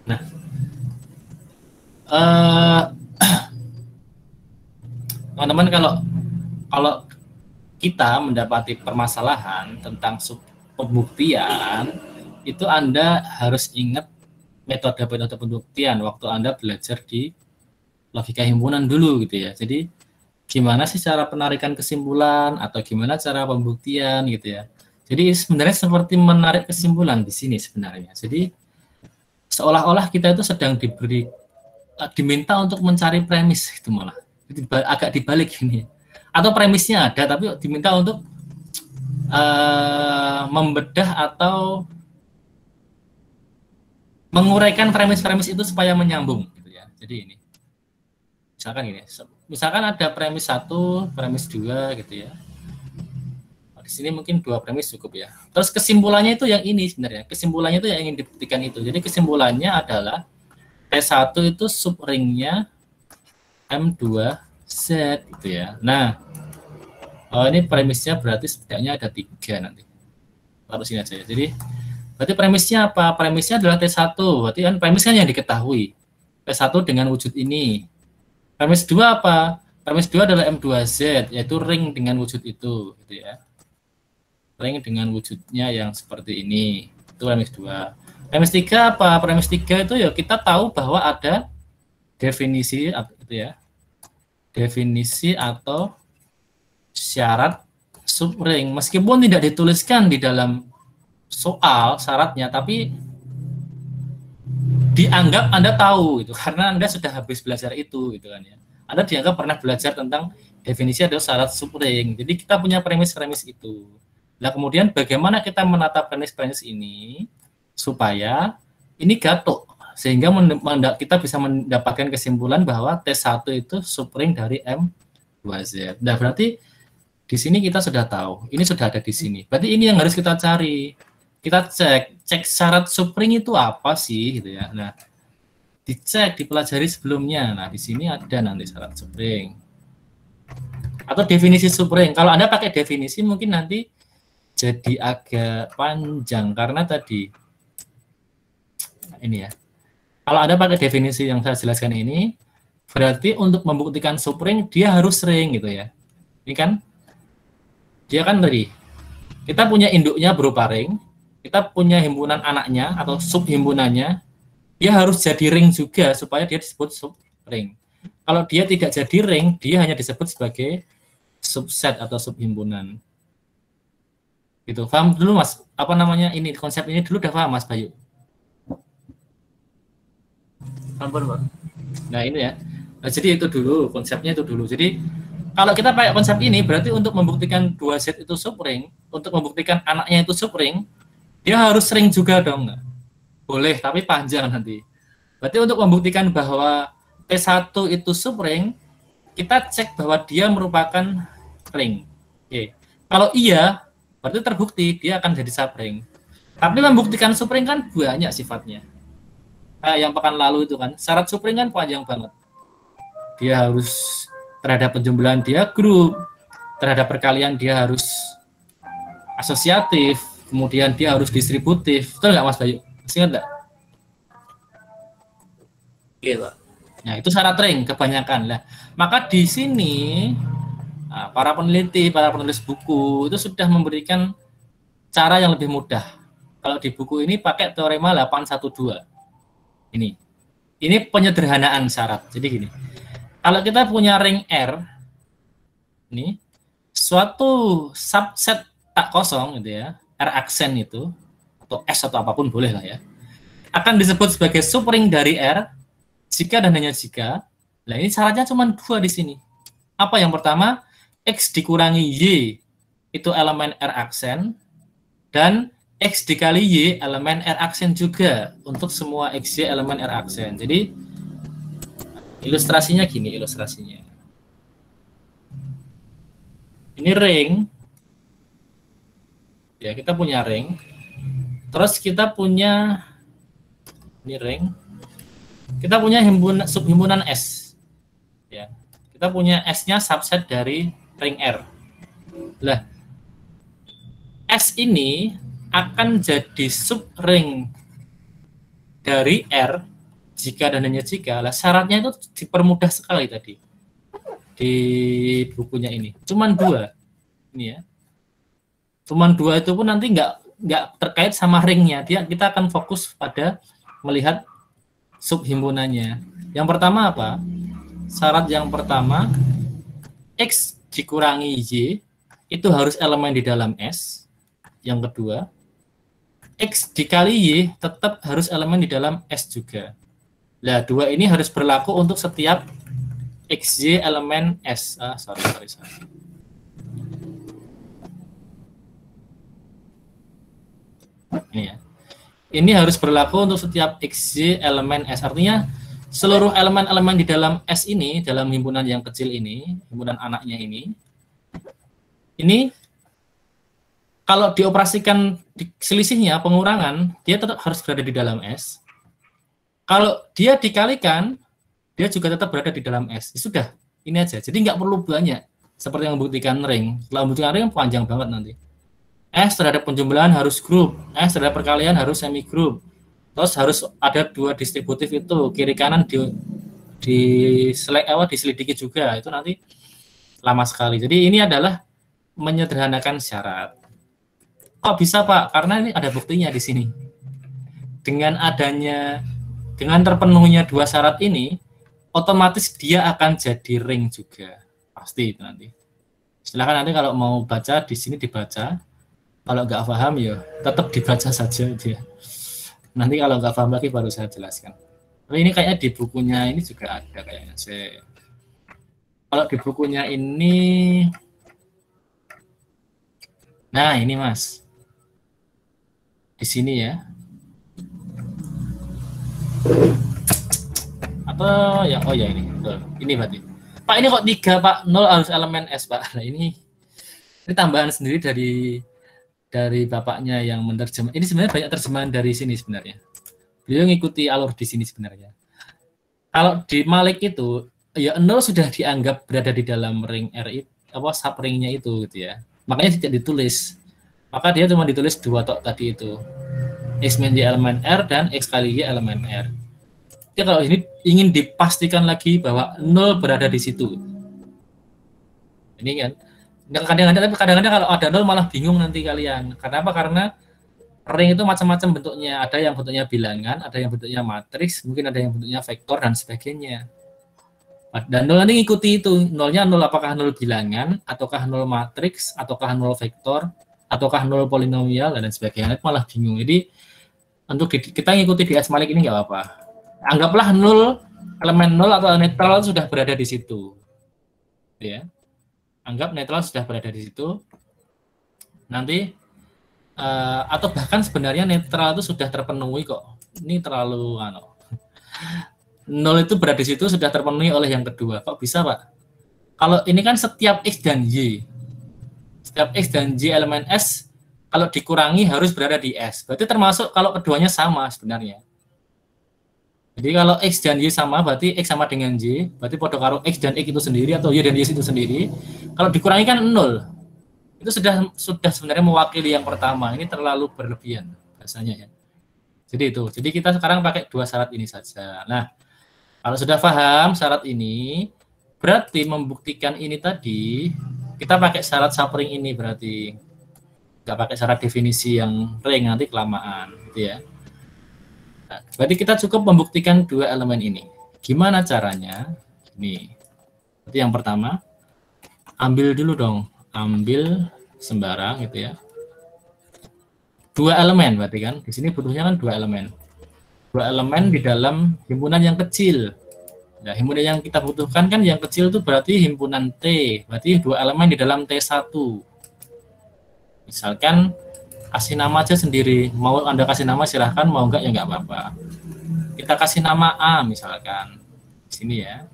Nah, teman-teman, kalau kita mendapati permasalahan tentang pembuktian, itu Anda harus ingat metode pembuktian waktu Anda belajar di logika himpunan dulu gitu ya. Jadi gimana sih cara penarikan kesimpulan atau gimana cara pembuktian gitu ya. Jadi sebenarnya seperti menarik kesimpulan di sini sebenarnya. Jadi seolah-olah kita itu sedang diminta untuk mencari premis itu malah. Agak dibalik ini. Atau premisnya ada tapi diminta untuk membedah atau menguraikan premis-premis itu supaya menyambung gitu ya. Jadi ini. Misalkan ada premis 1, premis 2 gitu ya. Di sini mungkin 2 premis cukup ya. Terus kesimpulannya itu yang ini sebenarnya. Kesimpulannya itu yang ingin dibuktikan itu. Jadi kesimpulannya adalah T1 itu subringnya M2Z gitu ya. Nah, ini premisnya berarti setidaknya ada 3 nanti. Taruh sini aja ya. Jadi berarti premisnya apa? Premisnya adalah T1. Berarti kan premis kan yang diketahui. T1 dengan wujud ini. Premis 2 apa? Premis 2 adalah M2Z, yaitu ring dengan wujud itu gitu ya. Ring dengan wujudnya yang seperti ini. Itu premis 2. Premis 3 apa? Premis 3 itu ya kita tahu bahwa ada definisi itu ya. Definisi atau syarat subring. Meskipun tidak dituliskan di dalam soal syaratnya, tapi dianggap Anda tahu gitu karena Anda sudah habis belajar itu gitu kan ya. Anda dianggap pernah belajar tentang definisi atau syarat subring. Jadi kita punya premis-premis itu. Nah, kemudian bagaimana kita menata premis-premis ini supaya ini gatuk sehingga kita bisa mendapatkan kesimpulan bahwa T1 itu subring dari M2Z. Nah, berarti di sini kita sudah tahu, ini sudah ada di sini. Berarti ini yang harus kita cari. Kita cek syarat subring itu apa sih gitu ya. Nah, dicek, dipelajari sebelumnya. Nah, di sini ada nanti syarat subring. Atau definisi subring. Kalau Anda pakai definisi mungkin nanti jadi agak panjang karena tadi ini ya. Kalau Anda pakai definisi yang saya jelaskan ini, berarti untuk membuktikan subring dia harus ring gitu ya. Ini kan dia kan tadi kita punya induknya berupa ring, kita punya himpunan anaknya atau subhimpunannya, dia harus jadi ring juga supaya dia disebut subring. Kalau dia tidak jadi ring, dia hanya disebut sebagai subset atau subhimpunan. Gitu. Paham dulu Mas? Apa namanya ini konsep ini dulu udah paham Mas Bayu? Ampun, Pak. Nah, ini ya. Nah, jadi itu dulu konsepnya itu dulu. Jadi Kalau kita pakai konsep ini, berarti untuk membuktikan 2Z itu subring, untuk membuktikan anaknya itu subring, dia harus ring juga dong. Nggak? Boleh, tapi panjang nanti. Berarti untuk membuktikan bahwa P1 itu subring, kita cek bahwa dia merupakan ring. Oke. Kalau iya, berarti terbukti dia akan jadi subring. Tapi membuktikan subring kan banyak sifatnya. Kayak yang pekan lalu itu kan, syarat subring kan panjang banget. Dia harus terhadap penjumlahan dia grup, terhadap perkalian dia harus asosiatif, kemudian dia harus distributif. Betul nggak Mas Bayu? Masih ingat nggak? Iya, Pak. Nah, itu syarat ring kebanyakan lah. Maka di sini para peneliti, para penulis buku itu sudah memberikan cara yang lebih mudah. Kalau di buku ini pakai teorema 812. Ini penyederhanaan syarat. Jadi gini. Kalau kita punya ring R, ini suatu subset tak kosong gitu ya, R aksen itu atau S atau apapun boleh lah ya, akan disebut sebagai subring dari R jika dan hanya jika. Nah, ini syaratnya cuma 2 di sini. Apa yang pertama? X dikurangi Y itu elemen R aksen, dan X dikali Y elemen R aksen juga untuk semua XY elemen R aksen. Jadi ilustrasinya gini, ilustrasinya. Ini ring. Ya, kita punya ring. Terus kita punya ini ring. Kita punya subhimpunan S. Ya. Kita punya S-nya subset dari ring R. Lah, S ini akan jadi subring dari R jika dan hanya jika. Lah, syaratnya itu dipermudah sekali tadi di bukunya ini. Cuman 2 ini ya. Cuman 2 itu pun nanti nggak terkait sama ringnya. Kita akan fokus pada melihat subhimpunannya. Yang pertama apa? Syarat yang pertama, X dikurangi Y itu harus elemen di dalam S. Yang kedua, X dikali Y tetap harus elemen di dalam S juga. Nah, 2 ini harus berlaku untuk setiap XY elemen S. Sorry. Ini ya. Ini harus berlaku untuk setiap XY elemen S. Artinya, seluruh elemen-elemen di dalam S ini, dalam himpunan yang kecil ini, himpunan anaknya ini kalau dioperasikan selisihnya, pengurangan, dia tetap harus berada di dalam S. Kalau dia dikalikan, dia juga tetap berada di dalam S. Sudah, ini aja. Jadi nggak perlu banyak. Seperti yang membuktikan ring. Kalau membuktikan ring panjang banget nanti. S terhadap penjumlahan harus grup. S terhadap perkalian harus semi grup. Terus harus ada 2 distributif itu. Kiri kanan diselidiki juga. Itu nanti lama sekali. Jadi ini adalah menyederhanakan syarat. Oh bisa Pak, karena ini ada buktinya di sini. Dengan terpenuhnya 2 syarat ini, otomatis dia akan jadi ring juga. Pasti itu nanti. Silakan nanti kalau mau baca di sini dibaca. Kalau nggak paham ya tetap dibaca saja dia. Nanti kalau nggak paham lagi baru saya jelaskan. Tapi ini kayaknya di bukunya ini juga ada kayaknya. Kalau di bukunya ini, nah ini Mas. Di sini ya. Atau ya, oh ya ini. Betul. Ini berarti. Pak ini kok 3 Pak, 0 harus elemen S Pak. Nah ini tambahan sendiri dari bapaknya yang menerjemah. Ini sebenarnya banyak terjemahan dari sini sebenarnya. Beliau ngikuti alur di sini sebenarnya. Kalau di Malik itu ya 0 sudah dianggap berada di dalam ring R itu, subringnya itu gitu ya. Makanya tidak ditulis. Maka dia cuma ditulis 2 tok tadi itu. X min Y elemen R dan X kali Y elemen R. Jadi kalau ini ingin dipastikan lagi bahwa 0 berada di situ. Ini kan kadang-kadang kalau ada 0 malah bingung nanti kalian. Kenapa? Karena ring itu macam-macam bentuknya. Ada yang bentuknya bilangan, ada yang bentuknya matriks, mungkin ada yang bentuknya vektor dan sebagainya. Dan 0 nanti ngikuti itu. 0-nya 0 apakah 0 bilangan, ataukah 0 matriks, ataukah 0 vektor, ataukah 0 polinomial dan sebagainya. Itu malah bingung. Jadi untuk kita ngikuti di S Malik ini nggak apa-apa. Anggaplah 0, elemen 0 atau netral sudah berada di situ. Ya. Anggap netral sudah berada di situ. Nanti atau bahkan sebenarnya netral itu sudah terpenuhi kok. Ini terlalu 0 itu berada di situ sudah terpenuhi oleh yang kedua. Kok bisa, Pak? Kalau ini kan setiap X dan Y. Setiap X dan Y elemen S kalau dikurangi harus berada di S. Berarti termasuk kalau keduanya sama sebenarnya. Jadi kalau X dan Y sama, berarti X sama dengan Y, berarti podo karo X dan X itu sendiri, atau Y dan Y itu sendiri. Kalau dikurangi kan 0. Itu sudah sebenarnya mewakili yang pertama. Ini terlalu berlebihan bahasanya ya. Jadi itu. Jadi kita sekarang pakai dua syarat ini saja. Nah, kalau sudah paham syarat ini, berarti membuktikan ini tadi, kita pakai syarat sapring ini berarti. Nggak pakai syarat definisi yang ring, nanti kelamaan. Gitu ya. Berarti kita cukup membuktikan dua elemen ini. Gimana caranya? Ini. Berarti yang pertama, ambil dulu dong. Ambil sembarang gitu ya. Dua elemen berarti kan. Di sini butuhnya kan dua elemen. Dua elemen di dalam himpunan yang kecil. Nah, himpunan yang kita butuhkan kan yang kecil itu berarti himpunan T. Berarti dua elemen di dalam T1. Misalkan kasih nama aja sendiri. Mau Anda kasih nama silahkan, mau enggak ya enggak apa-apa. Kita kasih nama A misalkan. Di sini ya.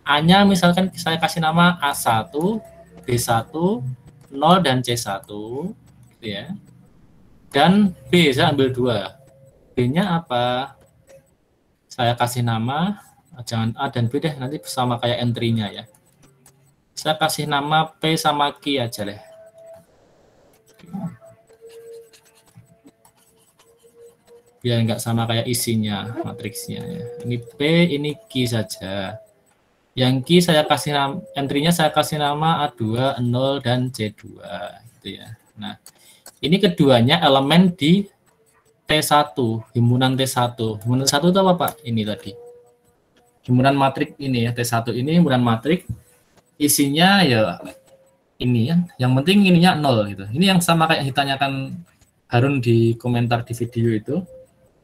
A-nya misalkan saya kasih nama A1, B1, 0 dan C1 gitu ya. Dan B saya ambil 2. B-nya apa? Saya kasih nama, jangan A dan B deh, nanti sama kayak entry-nya ya. Saya kasih nama P sama Q aja deh. Biar nggak sama kayak isinya, matriksnya ya. Ini P, ini Q saja. Yang Q saya kasih nama, entry-nya saya kasih nama A2, 0 dan C2 gitu ya. Nah, ini keduanya elemen di T1, himpunan T1. Himpunan T1 itu apa, Pak? Ini tadi. Himpunan matrik ini ya, T1 ini himpunan matrik. Isinya ya ini ya. Yang penting ininya 0 gitu. Ini yang sama kayak ditanyakan Harun di komentar di video itu.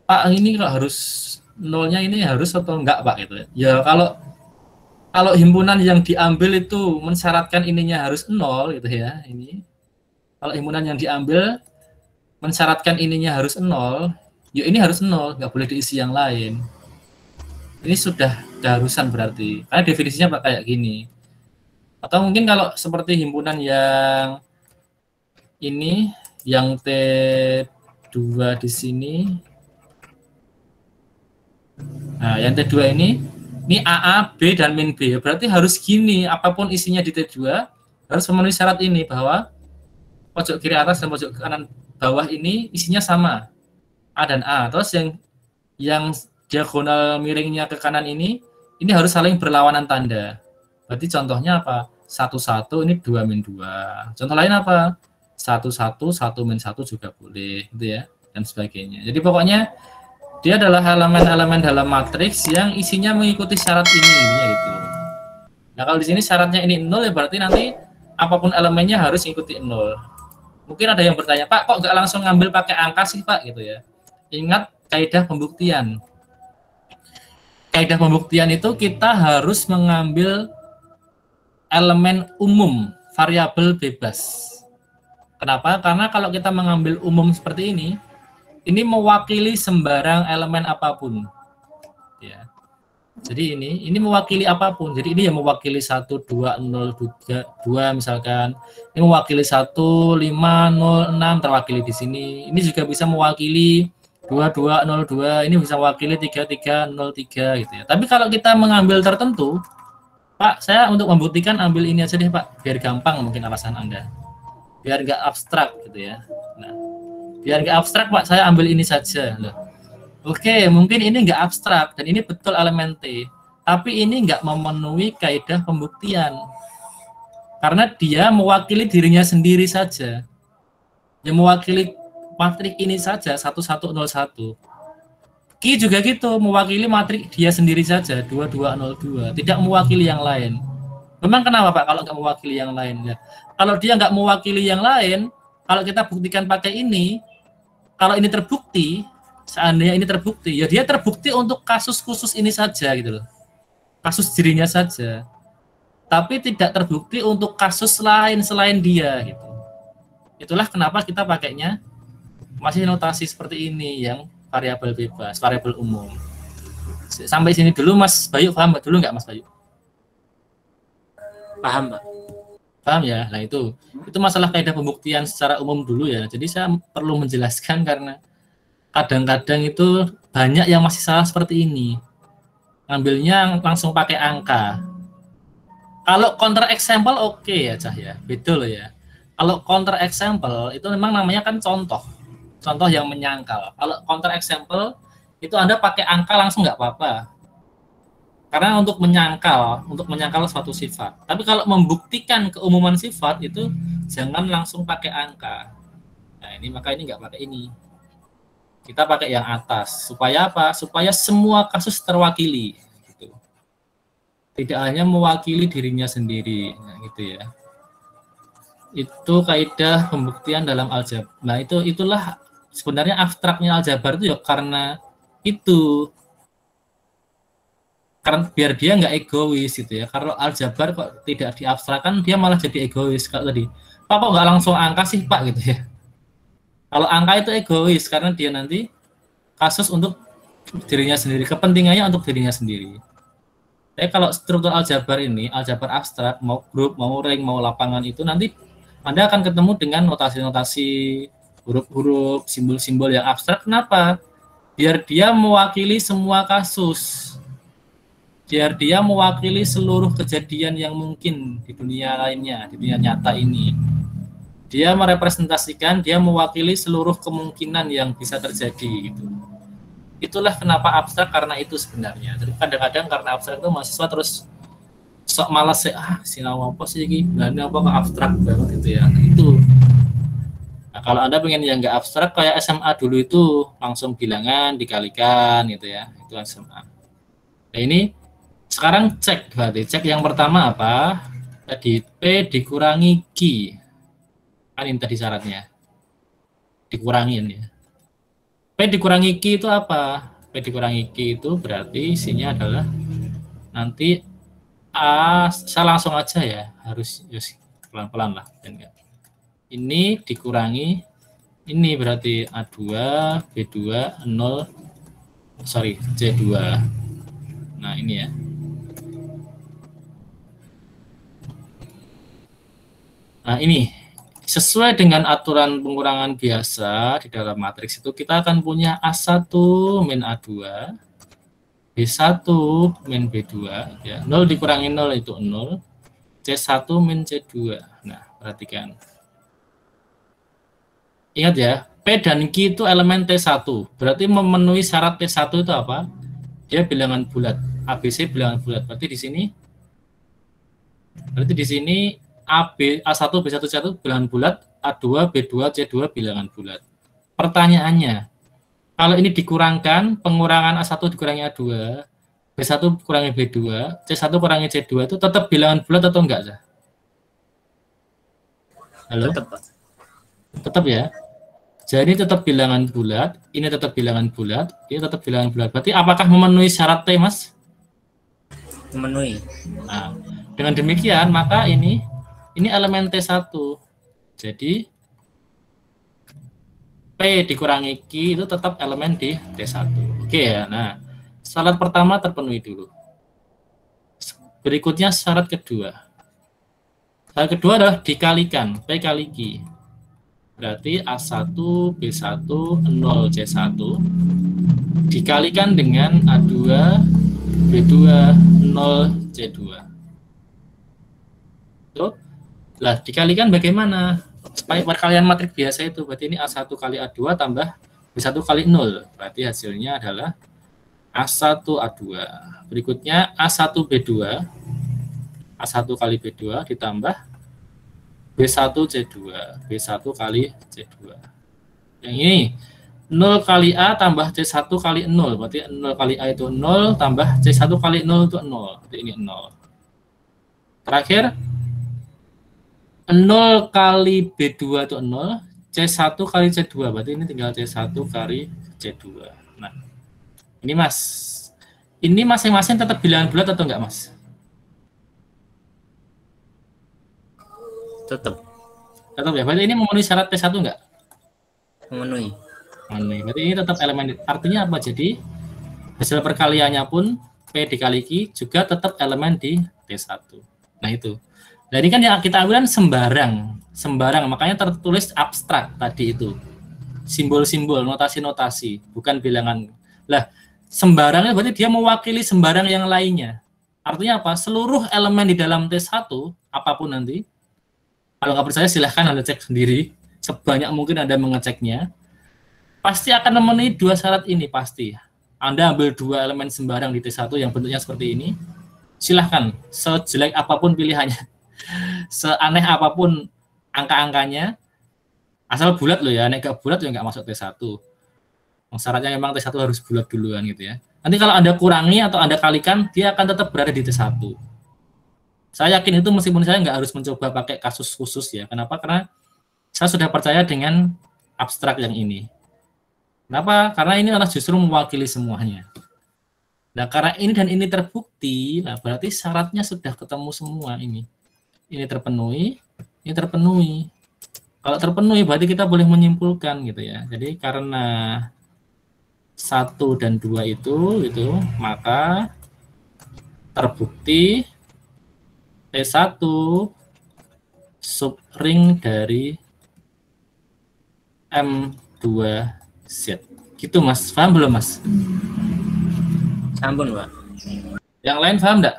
Pak, ini kok harus nolnya ini harus atau enggak, Pak gitu ya. Ya kalau himpunan yang diambil itu mensyaratkan ininya harus 0 gitu ya, ini. Kalau himpunan yang diambil mensyaratkan ininya harus 0, ya ini harus 0, nggak boleh diisi yang lain. Ini sudah keharusan berarti. Karena definisinya Pak kayak gini. Atau mungkin kalau seperti himpunan yang ini, yang T2 di sini. Nah, yang T2 ini AA, B, dan min B. Berarti harus gini, apapun isinya di T2, harus memenuhi syarat ini, bahwa pojok kiri atas dan pojok kanan bawah ini isinya sama, A dan A. Terus yang diagonal miringnya ke kanan ini harus saling berlawanan tanda. Berarti contohnya apa? 1, 1, ini 2, min 2. Contoh lain apa? 1, 1, 1, min 1 juga boleh, gitu ya, dan sebagainya. Jadi pokoknya dia adalah elemen-elemen dalam matriks yang isinya mengikuti syarat ini gitu. Nah, kalau di sini syaratnya ini 0 ya berarti nanti apapun elemennya harus ikuti 0. Mungkin ada yang bertanya, Pak, kok nggak langsung ngambil pakai angka sih, Pak, gitu ya. Ingat kaidah pembuktian. Kaidah pembuktian itu kita harus mengambil elemen umum, variabel bebas. Kenapa? Karena kalau kita mengambil umum seperti ini mewakili sembarang elemen apapun. Ya. Jadi ini mewakili apapun. Jadi ini yang mewakili 1, 2, 0, 2 misalkan. Ini mewakili 1, 5, 0, 6 terwakili di sini. Ini juga bisa mewakili 2, 2, 0, 2. Ini bisa mewakili 3, 3, 0, 3 gitu ya. Tapi kalau kita mengambil tertentu, Pak, saya untuk membuktikan ambil ini aja deh, Pak. Biar gampang mungkin alasan Anda. Biar nggak abstrak gitu ya. Nah, biar nggak abstrak, Pak, saya ambil ini saja. Loh. Oke, mungkin ini nggak abstrak, dan ini betul elemen T. Tapi ini nggak memenuhi kaidah pembuktian. Karena dia mewakili dirinya sendiri saja. Dia mewakili matrik ini saja, 1, 1, 0, 1. Q juga gitu, mewakili matrik dia sendiri saja, 2, 2, 0, 2. Tidak mewakili yang lain. Memang kenapa, Pak, kalau nggak mewakili yang lain? Ya. Kalau dia nggak mewakili yang lain, kalau kita buktikan pakai ini, kalau ini terbukti, seandainya ini terbukti, ya dia terbukti untuk kasus khusus ini saja gitu loh. Kasus dirinya saja. tapi tidak terbukti untuk kasus lain selain dia gitu. Itulah kenapa kita pakainya masih notasi seperti ini yang variabel bebas, variabel umum. Sampai sini dulu Mas Bayu, paham dulu nggak Mas Bayu? Paham, Pak. Paham ya? Nah itu masalah kaidah pembuktian secara umum dulu ya. Jadi saya perlu menjelaskan karena kadang-kadang itu banyak yang masih salah seperti ini. Ngambilnya langsung pakai angka. Kalau counter example oke ya Cah ya, betul ya. Kalau counter example itu memang namanya kan contoh yang menyangkal. Kalau counter example itu Anda pakai angka langsung nggak apa-apa. Karena untuk menyangkal suatu sifat. Tapi kalau membuktikan keumuman sifat itu jangan langsung pakai angka. Nah ini maka ini nggak pakai ini. Kita pakai yang atas. Supaya apa? Supaya semua kasus terwakili. Gitu. Tidak hanya mewakili dirinya sendiri. Nah, gitu ya. Itu kaidah pembuktian dalam aljabar. Nah itulah sebenarnya abstraknya aljabar itu ya karena itu. Karena biar dia nggak egois gitu ya. Kalau aljabar kok tidak diabstrakkan, dia malah jadi egois. Kalau tadi, Pak kok nggak langsung angka sih Pak gitu ya. Kalau angka itu egois karena dia nanti kasus untuk dirinya sendiri, kepentingannya untuk dirinya sendiri. Tapi kalau struktur aljabar ini, aljabar abstrak, mau grup, mau ring, mau lapangan itu nanti Anda akan ketemu dengan notasi-notasi, huruf-huruf, simbol-simbol yang abstrak. Kenapa? Biar dia mewakili semua kasus. Biar dia mewakili seluruh kejadian yang mungkin di dunia lainnya, di dunia nyata ini. Dia merepresentasikan, dia mewakili seluruh kemungkinan yang bisa terjadi gitu. Itulah kenapa abstrak, karena itu sebenarnya. Jadi kadang-kadang karena abstrak itu mahasiswa terus sok malas ya, sinau apa sih ini, apa ke abstrak banget gitu ya. Nah, itu. Nah, kalau Anda pengen yang nggak abstrak kayak SMA dulu itu langsung bilangan dikalikan gitu ya. Itu SMA. Nah, ini sekarang cek berarti. Cek yang pertama apa? Tadi P dikurangi Q. Kan ini tadi syaratnya. Dikurangin ya. P dikurangi Q itu apa? P dikurangi Q itu berarti isinya adalah nanti A, saya langsung aja ya. Harus pelan-pelan lah. Ini dikurangi, ini berarti A2, B2, 0, sorry, C2. Nah ini ya. Nah ini, sesuai dengan aturan pengurangan biasa di dalam matriks itu kita akan punya A1 min A2, B1 min B2, ya. 0 dikurangi 0 itu 0, C1 min C2. Nah, perhatikan. Ingat ya, P dan Q itu elemen T1, berarti memenuhi syarat T1 itu apa? Dia bilangan bulat, ABC bilangan bulat, berarti di sini A1, B1, C1 bilangan bulat, A2, B2, C2 bilangan bulat. Pertanyaannya, kalau ini dikurangkan, pengurangan A1 dikurangi A2, B1 kurangi B2, C1 kurangi C2 itu tetap bilangan bulat atau enggak? Halo? Tetap, Pak. Tetap ya. Jadi tetap bilangan bulat, ini tetap bilangan bulat, ini tetap bilangan bulat. Berarti apakah memenuhi syarat T, Mas? Memenuhi. Nah, dengan demikian, maka ini elemen T1. Jadi P dikurangi Q itu tetap elemen di T1. Oke ya. Nah, syarat pertama terpenuhi dulu. Berikutnya syarat kedua. Syarat kedua adalah dikalikan P kali Q. Berarti A1 B1 0 C1 dikalikan dengan A2 B2 0 C2. Tuh. Lah, dikalikan bagaimana? Supaya perkalian matrik biasa itu, berarti ini A1 kali A2 tambah B1 kali 0. Berarti hasilnya adalah A1 A2. Berikutnya A1 B2. A1 kali B2 ditambah B1 C2. B1 kali C2. Yang ini 0 kali A tambah C1 kali 0. Berarti 0 kali A itu 0 tambah C1 kali 0 itu 0. Berarti ini 0. Terakhir 0 kali B2 itu 0, C1 kali C2, berarti ini tinggal C1 kali C2. Nah, ini Mas, ini masing-masing tetap bilangan bulat atau enggak Mas? Tetap Tetap ya. Berarti ini memenuhi syarat T1 enggak? memenuhi. Memenuhi. Berarti ini tetap elemen. Artinya apa? Jadi hasil perkaliannya pun P dikali Q juga tetap elemen di T1. Nah itu. Nah ini kan yang kita ambil kan sembarang. Makanya tertulis abstrak tadi itu. Simbol-simbol, notasi-notasi, bukan bilangan. Lah, sembarangnya berarti dia mewakili sembarang yang lainnya. Artinya apa? Seluruh elemen di dalam T1, apapun nanti, kalau nggak percaya silahkan Anda cek sendiri, sebanyak mungkin Anda mengeceknya, pasti akan memenuhi dua syarat ini, pasti. Anda ambil dua elemen sembarang di T1 yang bentuknya seperti ini, silahkan, sejelek apapun pilihannya, seaneh apapun angka-angkanya, asal bulat loh ya, nek gak bulat ya nggak masuk T1. Syaratnya memang T1 harus bulat duluan gitu ya. Nanti kalau Anda kurangi atau Anda kalikan, dia akan tetap berada di T1. Saya yakin itu meskipun saya nggak harus mencoba pakai kasus khusus ya. Kenapa? Karena saya sudah percaya dengan abstrak yang ini. Kenapa? Karena ini adalah justru mewakili semuanya. Nah, karena ini dan ini terbukti, nah berarti syaratnya sudah ketemu semua ini. Ini terpenuhi, ini terpenuhi. Kalau terpenuhi berarti kita boleh menyimpulkan gitu ya. Jadi karena 1 dan 2 itu maka terbukti T1 subring dari M2Z. Gitu Mas, paham belum Mas? Sampun, Pak. Yang lain paham enggak?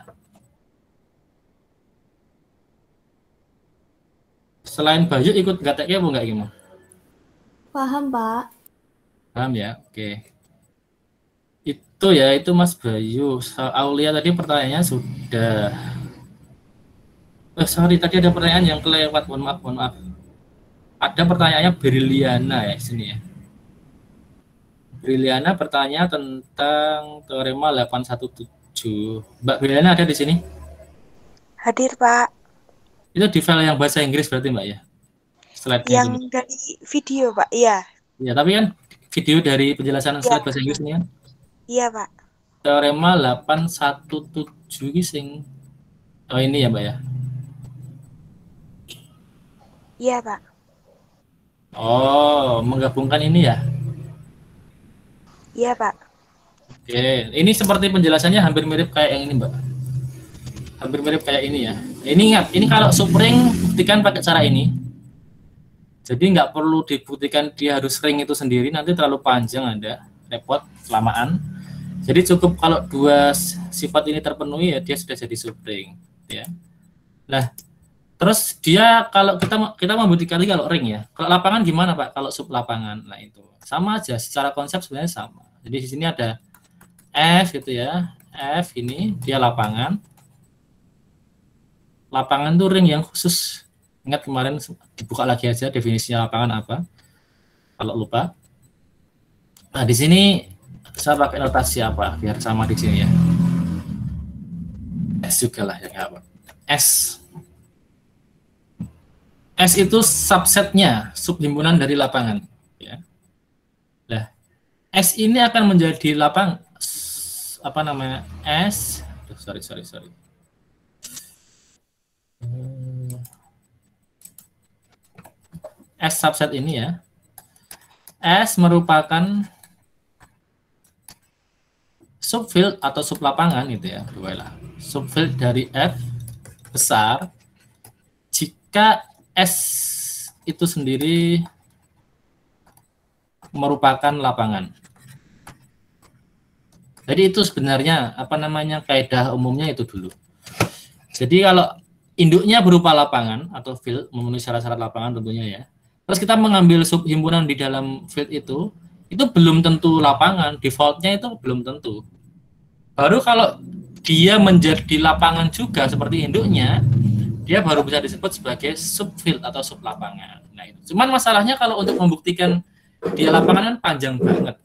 Selain Bayu ikut gateknya apa enggak gimana? Paham, Pak. Paham ya? Oke. Itu ya, itu Mas Bayu. Aulia tadi pertanyaannya sudah. Sorry, tadi ada pertanyaan yang kelewat. Mohon maaf. Ada pertanyaannya Briliana ya sini ya. Briliana bertanya tentang teorema 817. Mbak Briliana ada di sini? Hadir, Pak. Itu di file yang bahasa Inggris berarti Mbak ya? Slide-nya Yang itu. dari video, Pak. Iya. Ya, tapi kan video dari penjelasan slide bahasa Inggris ini kan? Iya, Pak. Teorema 817 ini sing oh ini ya, Mbak ya? Iya, Pak. Oh, menggabungkan ini ya? Iya, Pak. Oke, ini seperti penjelasannya hampir mirip kayak yang ini, Mbak. Hampir mirip kayak ini ya. Ini ingat, ini kalau subring buktikan pakai cara ini. Jadi nggak perlu dibuktikan dia harus ring itu sendiri, nanti terlalu panjang Anda, repot, kelamaan. Jadi cukup kalau dua sifat ini terpenuhi ya dia sudah jadi subring, ya. Nah, terus dia kalau kita membuktikan lagi kalau ring ya. Kalau lapangan gimana Pak? Kalau sub lapangan, nah itu sama aja. Secara konsep sebenarnya sama. Jadi di sini ada F gitu ya. F ini dia lapangan. Lapangan itu ring yang khusus. Ingat kemarin dibuka lagi aja definisinya lapangan apa. Kalau lupa. Nah di sini saya pakai notasi apa biar sama di sini ya. S juga lah yang apa. S. S itu subsetnya, subhimpunan dari lapangan. Ya. Nah, S ini akan menjadi apa namanya S. Sorry. S subset ini ya. S merupakan subfield atau sublapangan gitu ya, subfield dari F besar jika S itu sendiri merupakan lapangan. Jadi itu sebenarnya apa namanya kaidah umumnya itu dulu. Jadi kalau induknya berupa lapangan atau field memenuhi syarat-syarat lapangan tentunya ya. Terus kita mengambil subhimpunan di dalam field itu belum tentu lapangan, defaultnya itu belum tentu. Baru kalau dia menjadi lapangan juga seperti induknya, dia baru bisa disebut sebagai subfield atau sublapangan. Nah itu. Cuman masalahnya kalau untuk membuktikan dia lapangan kan panjang banget.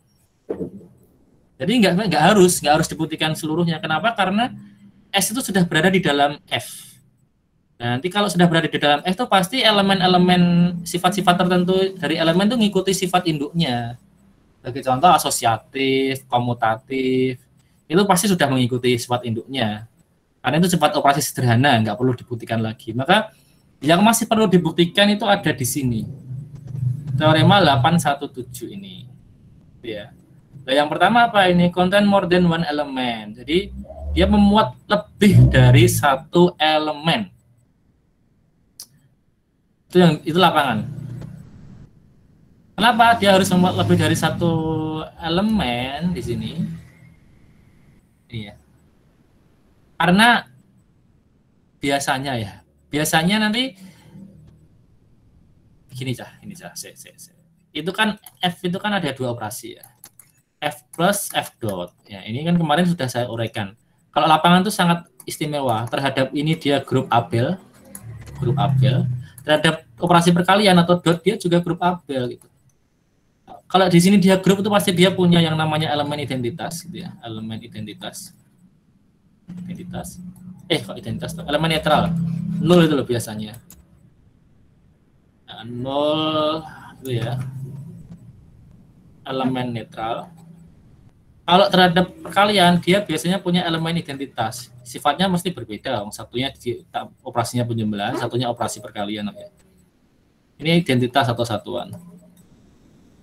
Jadi nggak harus dibuktikan seluruhnya. Kenapa? Karena S itu sudah berada di dalam F. Nah, nanti kalau sudah berada di dalam F itu pasti elemen-elemen sifat-sifat tertentu dari elemen itu ngikuti sifat induknya. Bagi contoh asosiatif, komutatif, itu pasti sudah mengikuti sifat induknya. Karena itu sifat operasi sederhana, nggak perlu dibuktikan lagi. Maka Yang masih perlu dibuktikan itu ada di sini. Teorema 817 ini. Ya. Nah, yang pertama apa ini? Contain more than one element. Jadi dia memuat lebih dari satu elemen. Itu lapangan. Kenapa dia harus memuat lebih dari satu elemen di sini? Iya. Karena biasanya nanti gini ini itu kan F itu kan ada dua operasi ya, F plus F dot ya. Ini kan kemarin sudah saya uraikan. Kalau lapangan itu sangat istimewa terhadap ini, dia grup Abel terhadap operasi perkalian atau dot dia juga grup Abel gitu. Kalau di sini dia grup itu pasti dia punya yang namanya elemen identitas gitu ya, elemen identitas elemen netral 0 itu loh biasanya. Nah, 0 itu ya elemen netral. Kalau terhadap perkalian dia biasanya punya elemen identitas, sifatnya mesti berbeda. Satunya operasinya penjumlahan, satunya operasi perkalian ya. Ini identitas atau satuan.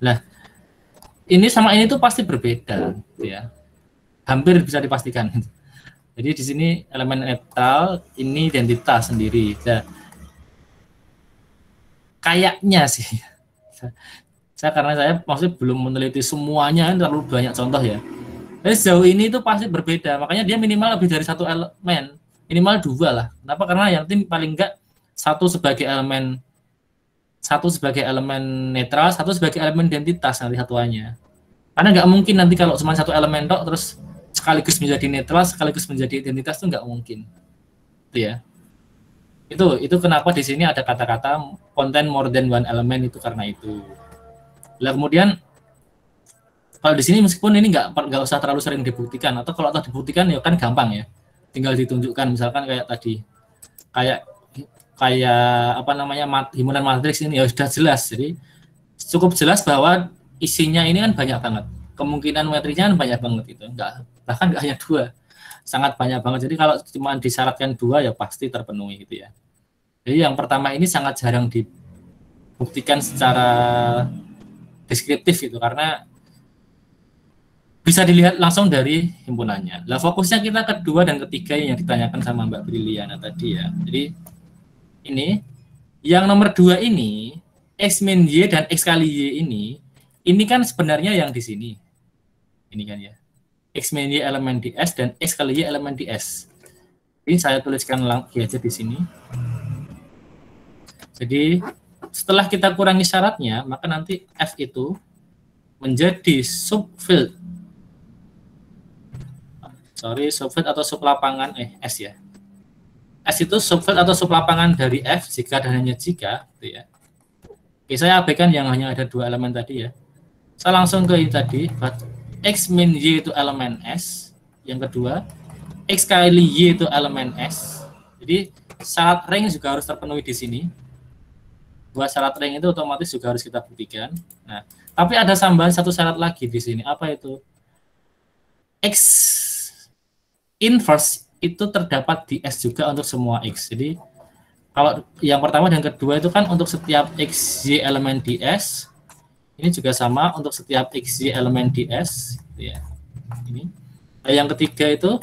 Nah, ini sama ini tuh pasti berbeda ya, hampir bisa dipastikan. Jadi di sini elemen netral, ini identitas sendiri. Nah, kayaknya sih, karena saya maksudnya belum meneliti semuanya, terlalu banyak contoh ya. Tapi sejauh ini itu pasti berbeda, makanya dia minimal lebih dari satu elemen, minimal 2 lah. Kenapa? Karena yang penting paling enggak satu sebagai elemen netral, satu sebagai elemen identitas nanti satuannya. Karena nggak mungkin nanti kalau cuma satu elemen tok terus sekaligus menjadi netral, sekaligus menjadi identitas, itu nggak mungkin. Itu ya. Itu kenapa di sini ada kata-kata contain more than one element, itu karena itu. Lah kemudian kalau di sini meskipun ini nggak usah terlalu sering dibuktikan, atau kalau atau dibuktikan ya kan gampang ya. Tinggal ditunjukkan misalkan kayak tadi. Kayak apa namanya himpunan matriks ini ya sudah jelas. Jadi cukup jelas bahwa isinya ini kan banyak banget. Kemungkinan matriksnya kan banyak banget itu. Bahkan nggak hanya 2. Sangat banyak banget. Jadi kalau cuma disyaratkan 2 ya pasti terpenuhi gitu ya. Jadi yang pertama ini sangat jarang dibuktikan secara deskriptif gitu, karena bisa dilihat langsung dari himpunannya. Lah fokusnya kita kedua dan ketiga yang ditanyakan sama Mbak Briliana tadi ya. Jadi ini yang nomor 2 ini X min Y dan X kali Y ini kan sebenarnya yang di sini. Ini kan ya. X min Y elemen di S dan X kali Y elemen di S. Ini saya tuliskan lagi aja di sini. Jadi setelah kita kurangi syaratnya, maka nanti F itu menjadi subfield. Subfield atau sublapangan S ya. S itu subfield atau sublapangan dari F jika dan hanya jika gitu ya. Oke, saya abaikan yang hanya ada 2 elemen tadi ya. Saya langsung ke ini tadi, X min Y itu elemen S. Yang kedua, X kali Y itu elemen S. Jadi syarat ring juga harus terpenuhi di sini. Buat syarat ring itu otomatis juga harus kita buktikan. Nah, tapi ada tambahan satu syarat lagi di sini. Apa itu? X inverse itu terdapat di S juga untuk semua X. Jadi kalau yang pertama dan kedua itu kan untuk setiap XY elemen di S, ini juga sama untuk setiap XY elemen di S gitu ya. Ini. Nah, yang ketiga itu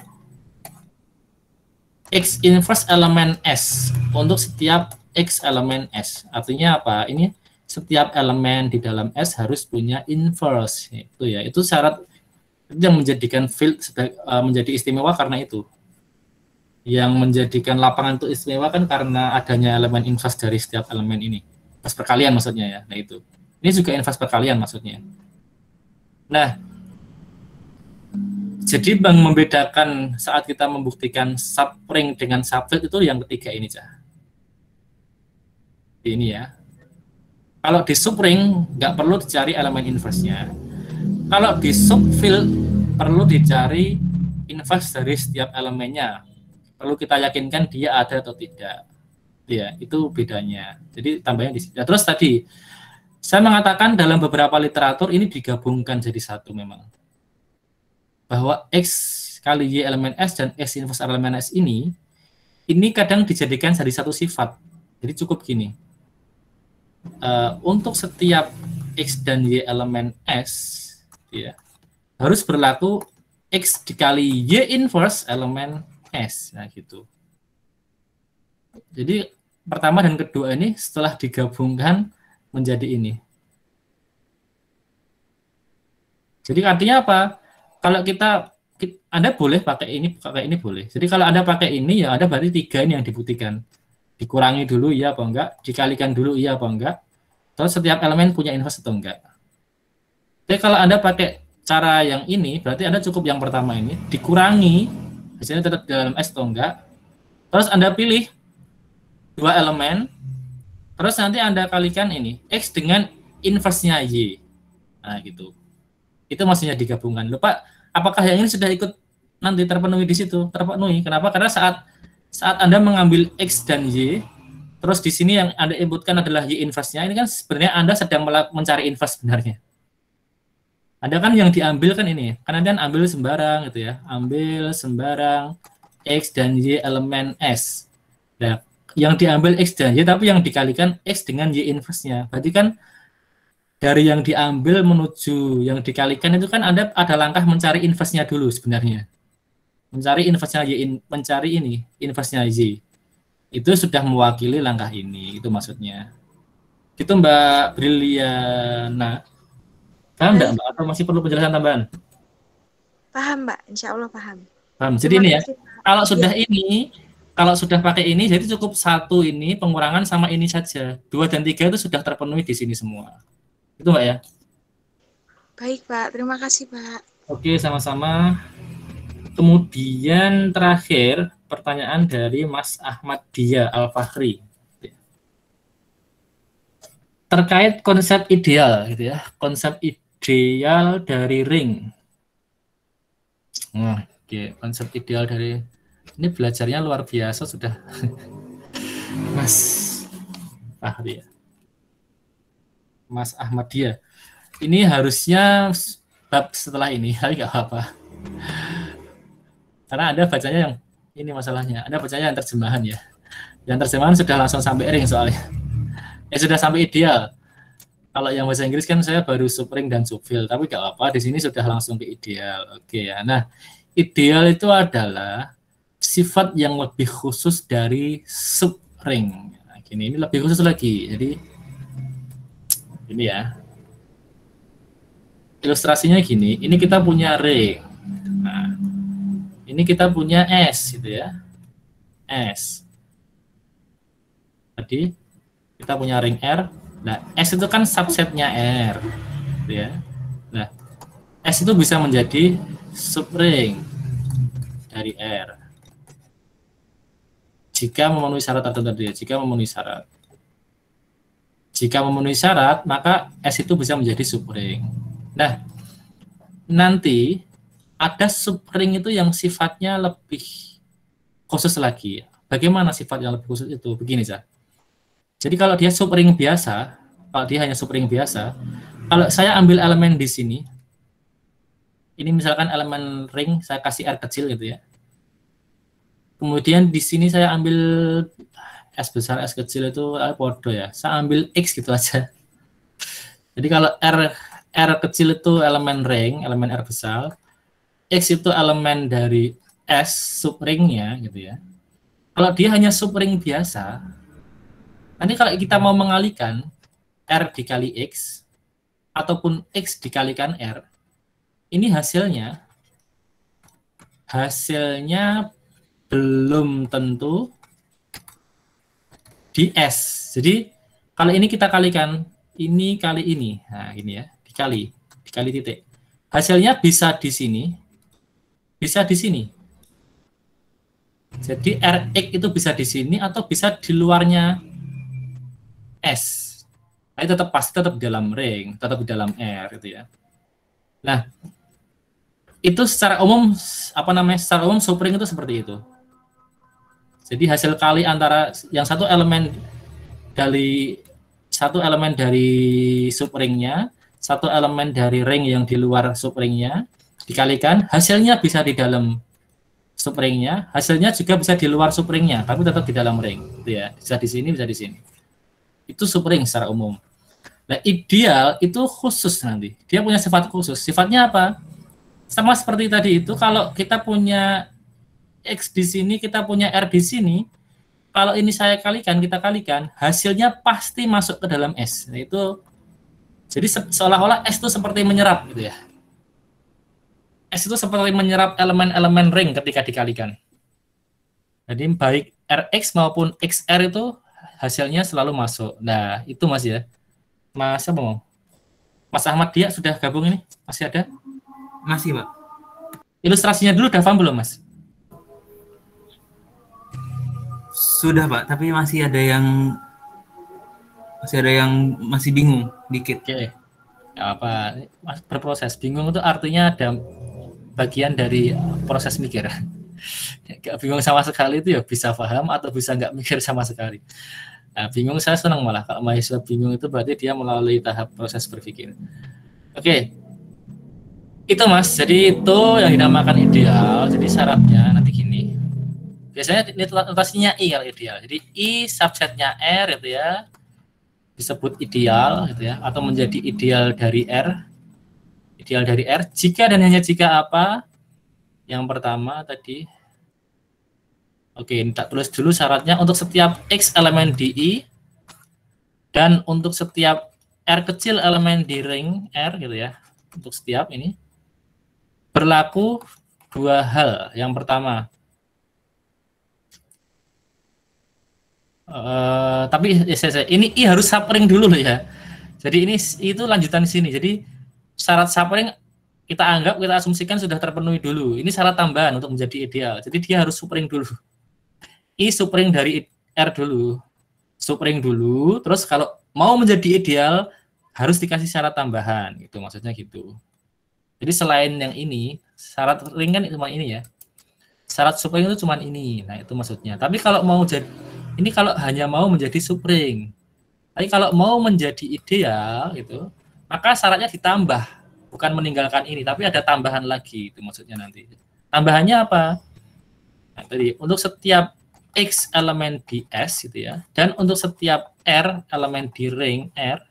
X inverse elemen S untuk setiap X elemen S. Artinya apa? Ini setiap elemen di dalam S harus punya inverse. Itu ya. Itu syarat yang menjadikan field menjadi istimewa karena itu. Yang menjadikan lapangan itu istimewa kan karena adanya elemen inverse dari setiap elemen ini. Inverse perkalian maksudnya ya. Nah itu. Ini juga inverse perkalian maksudnya. Nah, jadi membedakan saat kita membuktikan subring dengan subfield itu yang ketiga ini, Cah. Ini ya. Kalau di subring nggak perlu dicari elemen inverse-nya. Kalau di subfield perlu dicari inverse dari setiap elemennya. Perlu kita yakinkan dia ada atau tidak. Ya, itu bedanya. Jadi tambahnya di sini. Nah, terus tadi saya mengatakan dalam beberapa literatur ini digabungkan jadi satu memang. Bahwa X kali Y elemen S dan X inverse elemen S ini kadang dijadikan jadi satu sifat. Jadi cukup gini. Untuk setiap X dan Y elemen S, ya, harus berlaku X dikali Y inverse elemen S. Nah, gitu. Jadi pertama dan kedua ini setelah digabungkan menjadi ini. Jadi artinya apa? Kalau Anda boleh pakai ini boleh. Jadi kalau Anda pakai ini, ya ada berarti 3 ini yang dibuktikan. Dikurangi dulu iya apa enggak, dikalikan dulu iya apa enggak. Terus setiap elemen punya inverse atau enggak. Jadi kalau Anda pakai cara yang ini, berarti Anda cukup yang pertama ini, dikurangi, hasilnya tetap dalam S atau enggak. Terus Anda pilih 2 elemen, terus nanti Anda kalikan ini, X dengan inverse-nya Y. Nah, gitu. Itu maksudnya digabungkan. Lupa, apakah yang ini sudah ikut nanti terpenuhi di situ? Terpenuhi. Kenapa? Karena saat Anda mengambil X dan Y, terus di sini yang Anda inputkan adalah Y inverse-nya, ini kan sebenarnya Anda sedang mencari inverse sebenarnya. Ada kan yang diambil kan ini, kan nanti ambil sembarang gitu ya, ambil sembarang X dan Y elemen S. Nah, yang diambil X dan Y, tapi yang dikalikan X dengan Y inverse-nya. Berarti kan dari yang diambil menuju yang dikalikan itu kan Anda ada langkah mencari inverse-nya dulu sebenarnya. Mencari inverse-nya Y, mencari ini, inverse-nya Y. Itu sudah mewakili langkah ini, itu maksudnya. Itu Mbak Briliana. Paham enggak, Mbak? Atau masih perlu penjelasan tambahan? Paham, Mbak. Insya Allah paham. Paham. Jadi ini ya, Terima kasih, Pak. kalau sudah Iya. kalau sudah pakai ini, jadi cukup 1 ini pengurangan sama ini saja. 2 dan 3 itu sudah terpenuhi di sini semua. Itu Mbak ya? Baik, Pak. Terima kasih, Pak. Oke, sama-sama. Kemudian terakhir, pertanyaan dari Mas Ahmad Dia Al-Fakhri. Terkait konsep ideal, gitu ya. Konsep ideal dari ring. Nah, oke, konsep ideal dari... Ini belajarnya luar biasa sudah. Mas Fahri ya. Mas Ahmad Dia. Ini harusnya bab setelah ini, tapi nggak apa-apa. Karena Anda bacanya yang ini masalahnya. Anda bacanya yang terjemahan ya. Yang terjemahan sudah langsung sampai ring soalnya. Sudah sampai ideal. Kalau yang bahasa Inggris kan saya baru subring dan subfill, tapi nggak apa-apa. Di sini sudah langsung ke ideal. Oke ya. Nah, ideal itu adalah sifat yang lebih khusus dari subring. Nah, ini lebih khusus lagi. Jadi ini ya. Ilustrasinya gini. Ini kita punya ring. Nah, ini kita punya S gitu ya. S. Tadi kita punya ring R. Nah, S itu kan subsetnya R. Gitu ya. Nah, S itu bisa menjadi subring dari R. Jika memenuhi syarat tertentu tadi, jika memenuhi syarat. Jika memenuhi syarat, maka S itu bisa menjadi subring. Nah, nanti ada subring itu yang sifatnya lebih khusus lagi. Bagaimana sifat yang lebih khusus itu? Begini, Zah. Jadi kalau dia subring biasa, kalau dia hanya subring biasa, kalau saya ambil elemen di sini, ini misalkan elemen ring, saya kasih R kecil gitu ya. Kemudian di sini saya ambil S besar, S kecil itu podo ya. Saya ambil X gitu aja. Jadi kalau R kecil itu elemen ring, elemen R besar, X itu elemen dari S subringnya gitu ya. Kalau dia hanya subring biasa, nanti kalau kita mau mengalikan R dikali X ataupun X dikalikan R, ini hasilnya belum tentu di S. Jadi kalau ini kita kalikan ini kali ini, nah ini ya, dikali titik. Hasilnya bisa di sini, bisa di sini. Jadi Rx itu bisa di sini atau bisa di luarnya S. Nah, tetap pasti tetap di dalam ring, tetap di dalam R gitu ya. Nah, itu secara umum secara umum subring itu seperti itu. Jadi hasil kali antara yang satu elemen dari subringnya, satu elemen dari ring yang di luar subringnya dikalikan, hasilnya bisa di dalam subringnya, hasilnya juga bisa di luar subringnya, tapi tetap di dalam ring, gitu ya. Bisa di sini, bisa di sini. Itu subring secara umum. Nah, ideal itu khusus nanti. Dia punya sifat khusus. Sifatnya apa? Sama seperti tadi itu, kalau kita punya X di sini, kita punya R di sini, kalau ini saya kalikan, kita kalikan, hasilnya pasti masuk ke dalam S. Nah, itu jadi seolah-olah S itu seperti menyerap gitu ya. S itu seperti menyerap elemen-elemen ring ketika dikalikan. Jadi baik Rx maupun XR itu hasilnya selalu masuk. Nah, itu Mas ya. Mas apa mau? Mas Ahmad Dia sudah gabung ini? Masih ada? Masih, Pak. Ilustrasinya dulu udah paham belum, Mas? Sudah, Pak, tapi masih ada yang masih bingung dikit. Oke. Ya, apa? Mas berproses. Bingung itu artinya ada bagian dari proses mikir. Gak bingung sama sekali itu ya bisa paham atau bisa nggak mikir sama sekali. Nah, bingung saya senang malah kalau mahasiswa bingung itu berarti dia melalui tahap proses berpikir. Oke. Itu Mas, jadi itu yang dinamakan ideal. Jadi syaratnya nanti gini. Biasanya notasinya I kalau ideal. Jadi I subsetnya R gitu ya. Disebut ideal gitu ya, atau menjadi ideal dari R. Ideal dari R jika dan hanya jika apa? Yang pertama tadi. Oke, ini tak tulis dulu syaratnya untuk setiap X elemen di I dan untuk setiap R kecil elemen di ring R gitu ya. Untuk setiap ini berlaku dua hal. Yang pertama, tapi ini I harus subring dulu loh ya. Jadi ini itu lanjutan di sini. Jadi syarat subring kita anggap, kita asumsikan sudah terpenuhi dulu. Ini syarat tambahan untuk menjadi ideal. Jadi dia harus subring dulu. I subring dari R dulu. Subring dulu, terus kalau mau menjadi ideal harus dikasih syarat tambahan. Itu maksudnya gitu. Jadi selain yang ini, syarat ring kan cuma ini ya. Syarat subring itu cuma ini. Nah, itu maksudnya. Tapi kalau mau jadi ini kalau hanya mau menjadi subring. Tapi kalau mau menjadi ideal itu, maka syaratnya ditambah, bukan meninggalkan ini, tapi ada tambahan lagi. Itu maksudnya nanti. Tambahannya apa? Nah, tadi untuk setiap X elemen di S gitu ya, dan untuk setiap R elemen di ring R,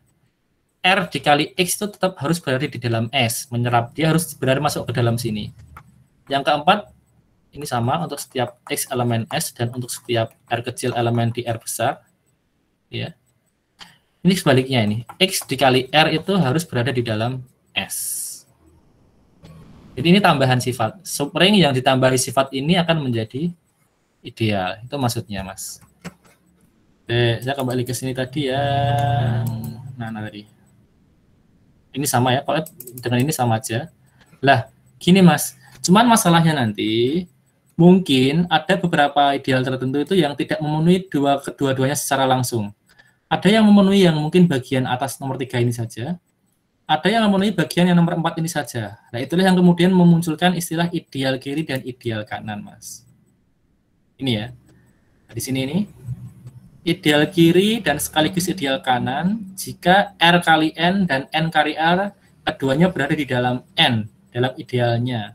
R dikali X itu tetap harus berada di dalam S, menyerap, dia harus berada masuk ke dalam sini. Yang keempat, ini sama untuk setiap X elemen S dan untuk setiap R kecil elemen di R besar. Ya. Ini sebaliknya ini, X dikali R itu harus berada di dalam S. Jadi ini tambahan sifat. Subring yang ditambahi sifat ini akan menjadi ideal. Itu maksudnya, Mas. Oke, saya kembali ke sini tadi ya. Nah, tadi. Ini sama ya, kalau dengan ini sama aja. Lah, gini Mas. Cuman masalahnya nanti mungkin ada beberapa ideal tertentu itu yang tidak memenuhi kedua-duanya secara langsung. Ada yang memenuhi yang mungkin bagian atas nomor 3 ini saja. Ada yang memenuhi bagian yang nomor 4 ini saja. Nah, itulah yang kemudian memunculkan istilah ideal kiri dan ideal kanan, Mas. Ini ya. Di sini ini. Ideal kiri dan sekaligus ideal kanan jika R kali N dan N kali R keduanya berada di dalam N, dalam idealnya.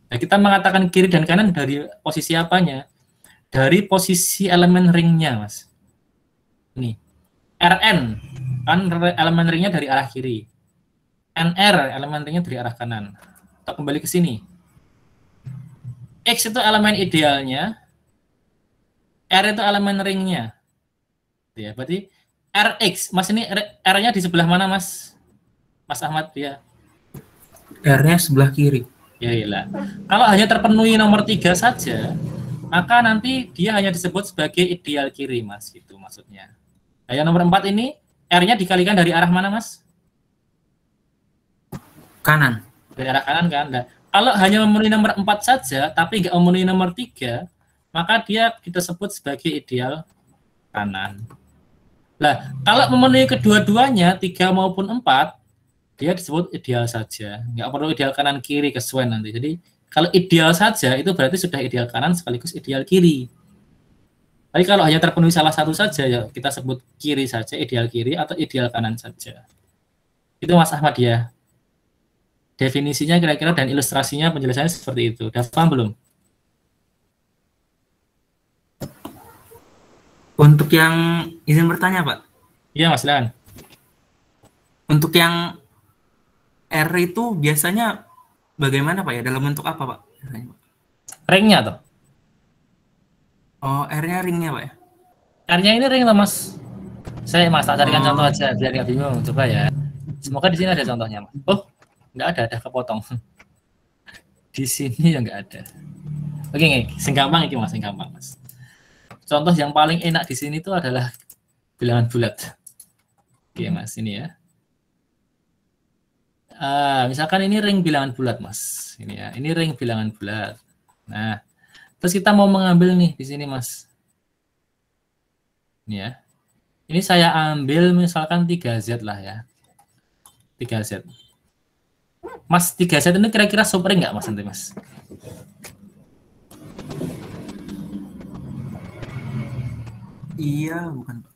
Nah, kita mengatakan kiri dan kanan dari posisi apanya? Dari posisi elemen ringnya, Mas. Ini. Rn, kan elemen ringnya dari arah kiri. NR, elemen ringnya dari arah kanan. Kita kembali ke sini. X itu elemen idealnya, R itu elemen ringnya. Ya, berarti Rx, Mas ini R-nya di sebelah mana, Mas? Mas Ahmad, ya. R-nya sebelah kiri. Ya, iyalah. Kalau hanya terpenuhi nomor 3 saja, maka nanti dia hanya disebut sebagai ideal kiri, Mas. Gitu maksudnya. Nah, yang nomor 4 ini, R-nya dikalikan dari arah mana, Mas? Kanan. Dari arah kanan, kan? Nah, kalau hanya memenuhi nomor 4 saja, tapi nggak memenuhi nomor 3, maka dia kita sebut sebagai ideal kanan. Nah, kalau memenuhi kedua-duanya, 3 maupun 4, dia disebut ideal saja. Nggak perlu ideal kanan kiri kesuwen nanti. Jadi, kalau ideal saja, itu berarti sudah ideal kanan sekaligus ideal kiri. Tapi kalau hanya terpenuhi salah satu saja, ya kita sebut kiri saja, ideal kiri, atau ideal kanan saja. Itu Mas Ahmad ya. Definisinya kira-kira dan ilustrasinya penjelasannya seperti itu. Udah paham belum? Untuk yang izin bertanya, Pak. Iya, Mas Lan. Untuk yang R itu biasanya bagaimana, Pak ya? Dalam bentuk apa, Pak? Biasanya, Pak? Ringnya tuh. Oh, R-nya ringnya, Pak ya? R-nya ini ring lah, Mas. Saya Mas tak carikan Oh. contoh aja biar nggak bingung. Coba ya. Semoga di sini ada contohnya, Mas. Oh, nggak ada kepotong. Di sini ya nggak ada. Oke, nih, sing gampang iki Mas, sing gampang, Mas. Contoh yang paling enak di sini itu adalah bilangan bulat. Oke, Mas, ini ya. Misalkan ini ring bilangan bulat, Mas. Ini ya, ini ring bilangan bulat. Nah, terus kita mau mengambil nih di sini, Mas. Ini ya. Ini saya ambil misalkan 3Z lah ya. 3Z. Mas, 3Z ini kira-kira subring nggak, Mas, nanti, Mas? Iya, bukan, Pak.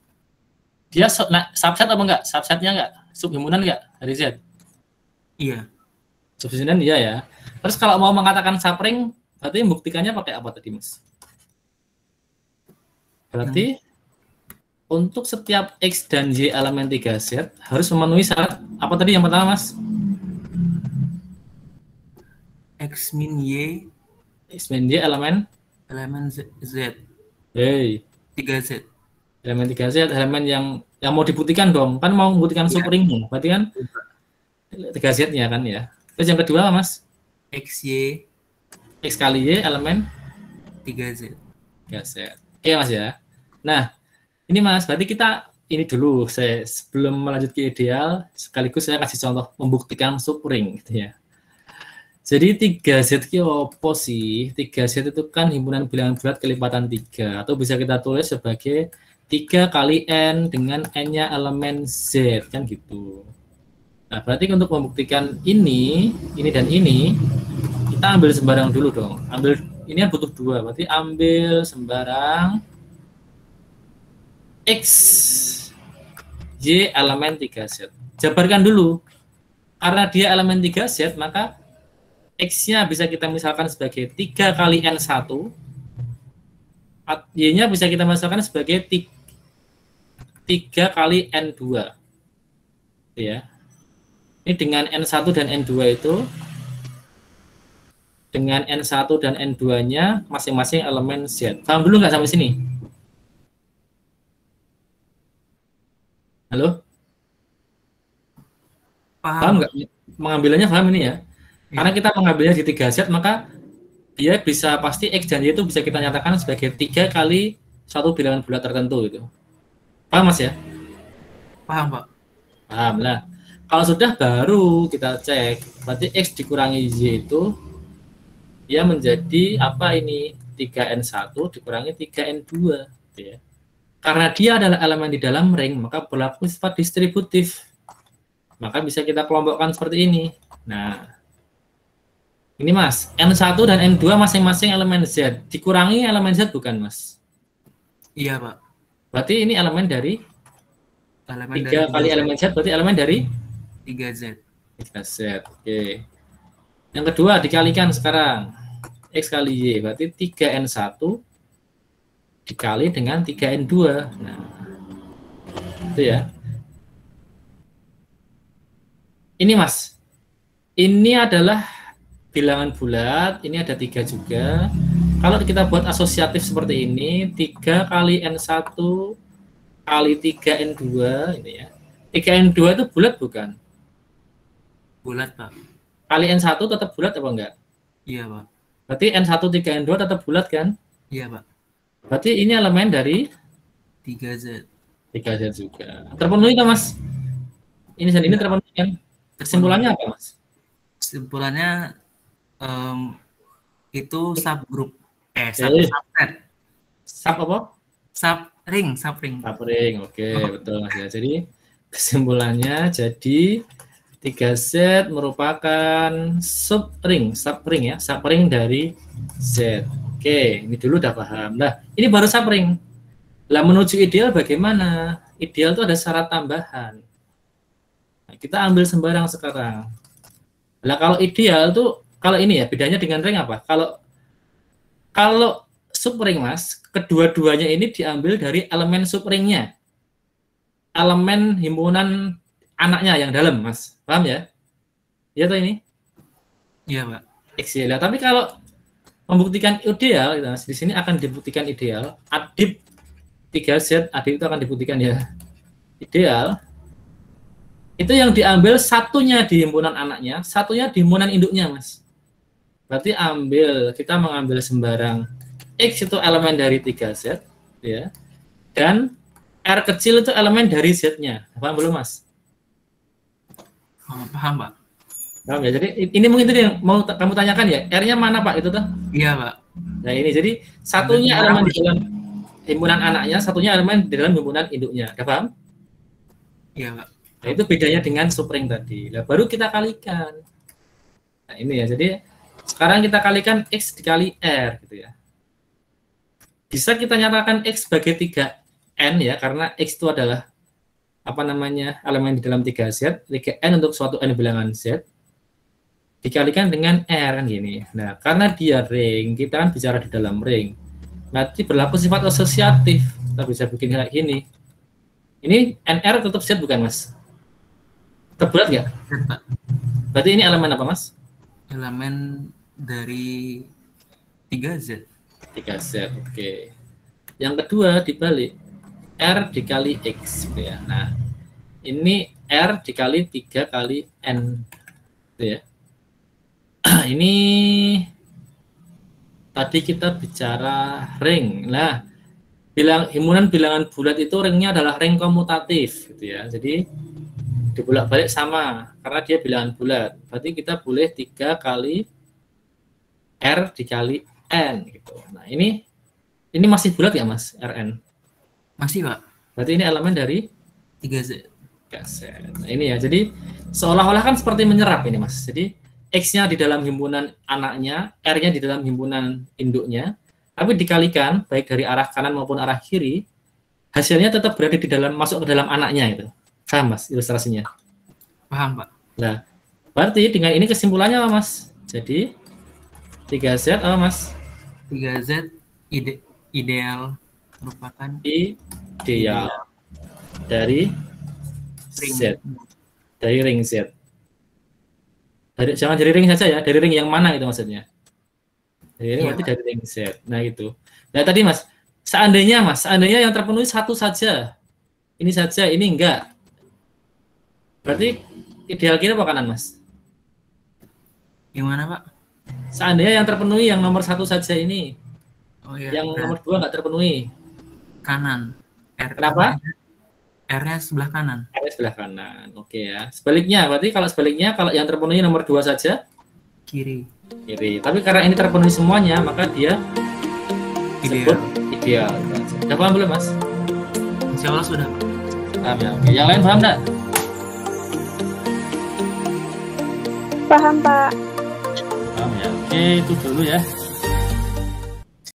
Dia subset apa enggak? Subsetnya enggak? Subhimpunan enggak dari Z? Iya. Subhimpunan iya ya. Terus kalau mau mengatakan subring, berarti membuktikannya pakai apa tadi, Mas? Berarti untuk setiap X dan Y elemen 3Z harus memenuhi syarat apa tadi yang pertama, Mas? X min Y X min Y elemen elemen Z. hey, 3Z. elemen 3Z, elemen yang mau dibuktikan dong. Kan mau membuktikan subringnya. Berarti kan 3Z-nya kan ya. Terus yang kedua, Mas? XY X kali Y elemen 3Z. 3Z. Oke, Mas ya. Nah, ini Mas, berarti kita ini dulu saya sebelum melanjut ke ideal, sekaligus saya kasih contoh membuktikan subring gitu ya. Jadi 3Z itu apa sih? 3Z itu kan himpunan bilangan bulat kelipatan 3 atau bisa kita tulis sebagai 3 kali N dengan N-nya elemen Z kan gitu. Nah, berarti untuk membuktikan ini dan ini kita ambil sembarang dulu dong. Ambil ini kan butuh 2, berarti ambil sembarang X, Y elemen 3Z. Jabarkan dulu. Karena dia elemen 3Z, maka X-nya bisa kita misalkan sebagai 3 kali N1. Y-nya bisa kita misalkan sebagai 3 kali N2. Ya. Ini dengan N1 dan N2 itu, dengan N1 dan N2-nya masing-masing elemen Z. Paham dulu nggak sampai sini? Halo? Paham nggak? Mengambilnya paham ini ya? Karena kita mengambilnya di 3Z, maka dia bisa pasti X dan Y itu bisa kita nyatakan sebagai 3 kali satu bilangan bulat tertentu itu. Paham, Mas ya? Paham, Pak. Paham. Nah, kalau sudah baru kita cek, berarti X dikurangi Y itu dia menjadi apa ini? 3N1 dikurangi 3N2 ya. Karena dia adalah elemen di dalam ring, maka berlaku sifat distributif. Maka bisa kita kelompokkan seperti ini. Nah, ini Mas, N1 dan N2 masing-masing elemen Z. Dikurangi elemen Z bukan, Mas? Iya, Pak. Berarti ini elemen dari 3 kali elemen Z, berarti elemen dari 3Z. 3Z, oke. Yang kedua dikalikan sekarang. X kali Y, berarti 3N1 dikali dengan 3N2. Nah, itu ya. Ini Mas, ini adalah bilangan bulat, ini ada 3 juga. Kalau kita buat asosiatif seperti ini, 3 kali N1 kali 3N2, ini ya. 3N2 itu bulat bukan? Bulat, Pak. Kali N1 tetap bulat apa enggak? Iya, Pak. Berarti N1 3N2 tetap bulat kan? Iya, Pak. Berarti ini elemen dari 3Z. 3Z juga. Terpenuhi kan, Mas? Ini dan ini terpenuhi kan? Kesimpulannya apa, Mas? Kesimpulannya itu subgroup. Subset. Sub apa? Subring. Subring. Oke, betul Mas ya. Jadi kesimpulannya jadi 3Z merupakan subring ya, subring dari Z. Oke, ini dulu udah paham. Nah, ini baru subring. Lah menuju ideal bagaimana? Ideal itu ada syarat tambahan. Nah, kita ambil sembarang sekarang. Lah kalau ideal tuh kalau ini ya bedanya dengan ring apa? Kalau subring, Mas, kedua-duanya ini diambil dari elemen subringnya. Elemen himpunan anaknya yang dalam, Mas. Paham ya? Iya tuh ini? Iya, Pak. X, ya. Tapi kalau membuktikan ideal, Mas, di sini akan dibuktikan ideal. Adip 3Z, adip itu akan dibuktikan ya. Ideal. Itu yang diambil satunya di himpunan anaknya, satunya di himpunan induknya, Mas. Berarti kita mengambil sembarang X itu elemen dari 3Z, ya. Dan R kecil itu elemen dari Z-nya. Paham belum, Mas? Oh, paham, Pak. Paham ya? Jadi ini mungkin tadi yang mau kamu tanyakan ya, R-nya mana, Pak? Itu tuh? Iya, Pak. Nah, ini jadi satunya elemen di dalam himpunan anaknya, satunya elemen di dalam himpunan induknya. Udah paham? Iya, Pak. Nah, itu bedanya dengan subring tadi. Nah, baru kita kalikan. Nah, ini ya. Jadi sekarang kita kalikan X dikali R gitu ya. Bisa kita nyatakan X sebagai 3N ya, karena X itu adalah apa namanya? Elemen di dalam 3Z, 3N untuk suatu N bilangan Z dikalikan dengan R kan gini. Nah, karena dia ring, kita kan bicara di dalam ring. Nanti berlaku sifat asosiatif. Kita bisa bikin kayak gini. Ini NR tetap Z bukan, Mas? Terberat nggak? Berarti ini elemen apa, Mas? Elemen dari 3Z. 3Z, oke. Yang kedua dibalik, R dikali X. Gitu ya. Nah, ini R dikali 3 kali N. Gitu ya. Ini tadi kita bicara ring. Nah, himpunan bilangan bulat itu ringnya adalah ring komutatif. Gitu ya. Jadi dibolak-balik sama karena dia bilangan bulat. Berarti kita boleh 3 kali R dikali N gitu. Nah, ini masih bulat ya, Mas? Rn. Masih, Pak. Berarti ini elemen dari 3Z. Nah, ini ya. Jadi seolah-olah kan seperti menyerap ini, Mas. Jadi X-nya di dalam himpunan anaknya, R-nya di dalam himpunan induknya, tapi dikalikan baik dari arah kanan maupun arah kiri, hasilnya tetap berada di dalam, masuk ke dalam anaknya itu. Paham, Mas, ilustrasinya? Paham, Pak. Nah, berarti dengan ini kesimpulannya apa, Mas? Jadi 3Z apa, Mas? 3Z ideal merupakan ideal dari ring. Z. Dari ring Z. Jangan dari ring saja ya, dari ring yang mana itu maksudnya? Dari ring berarti dari ring Z. Nah, itu. Nah, tadi, Mas, seandainya yang terpenuhi satu saja. Ini saja, ini enggak. Berarti ideal kiri apa kanan, Mas? Gimana, Pak? Seandainya yang terpenuhi yang nomor 1 saja ini. Oh, iya. Yang nomor 2 enggak terpenuhi. Kanan. Kenapa? R-nya sebelah kanan. R-nya sebelah kanan. Oke ya. Sebaliknya, berarti kalau sebaliknya, kalau yang terpenuhi nomor 2 saja, Kiri. kiri. Tapi karena ini terpenuhi semuanya, maka dia disebut ideal. Sudah paham belum, Mas? Insya Allah sudah. Paham ya? Oke. Yang lain paham enggak? Paham, Pak. Paham ya. Oke, itu dulu ya.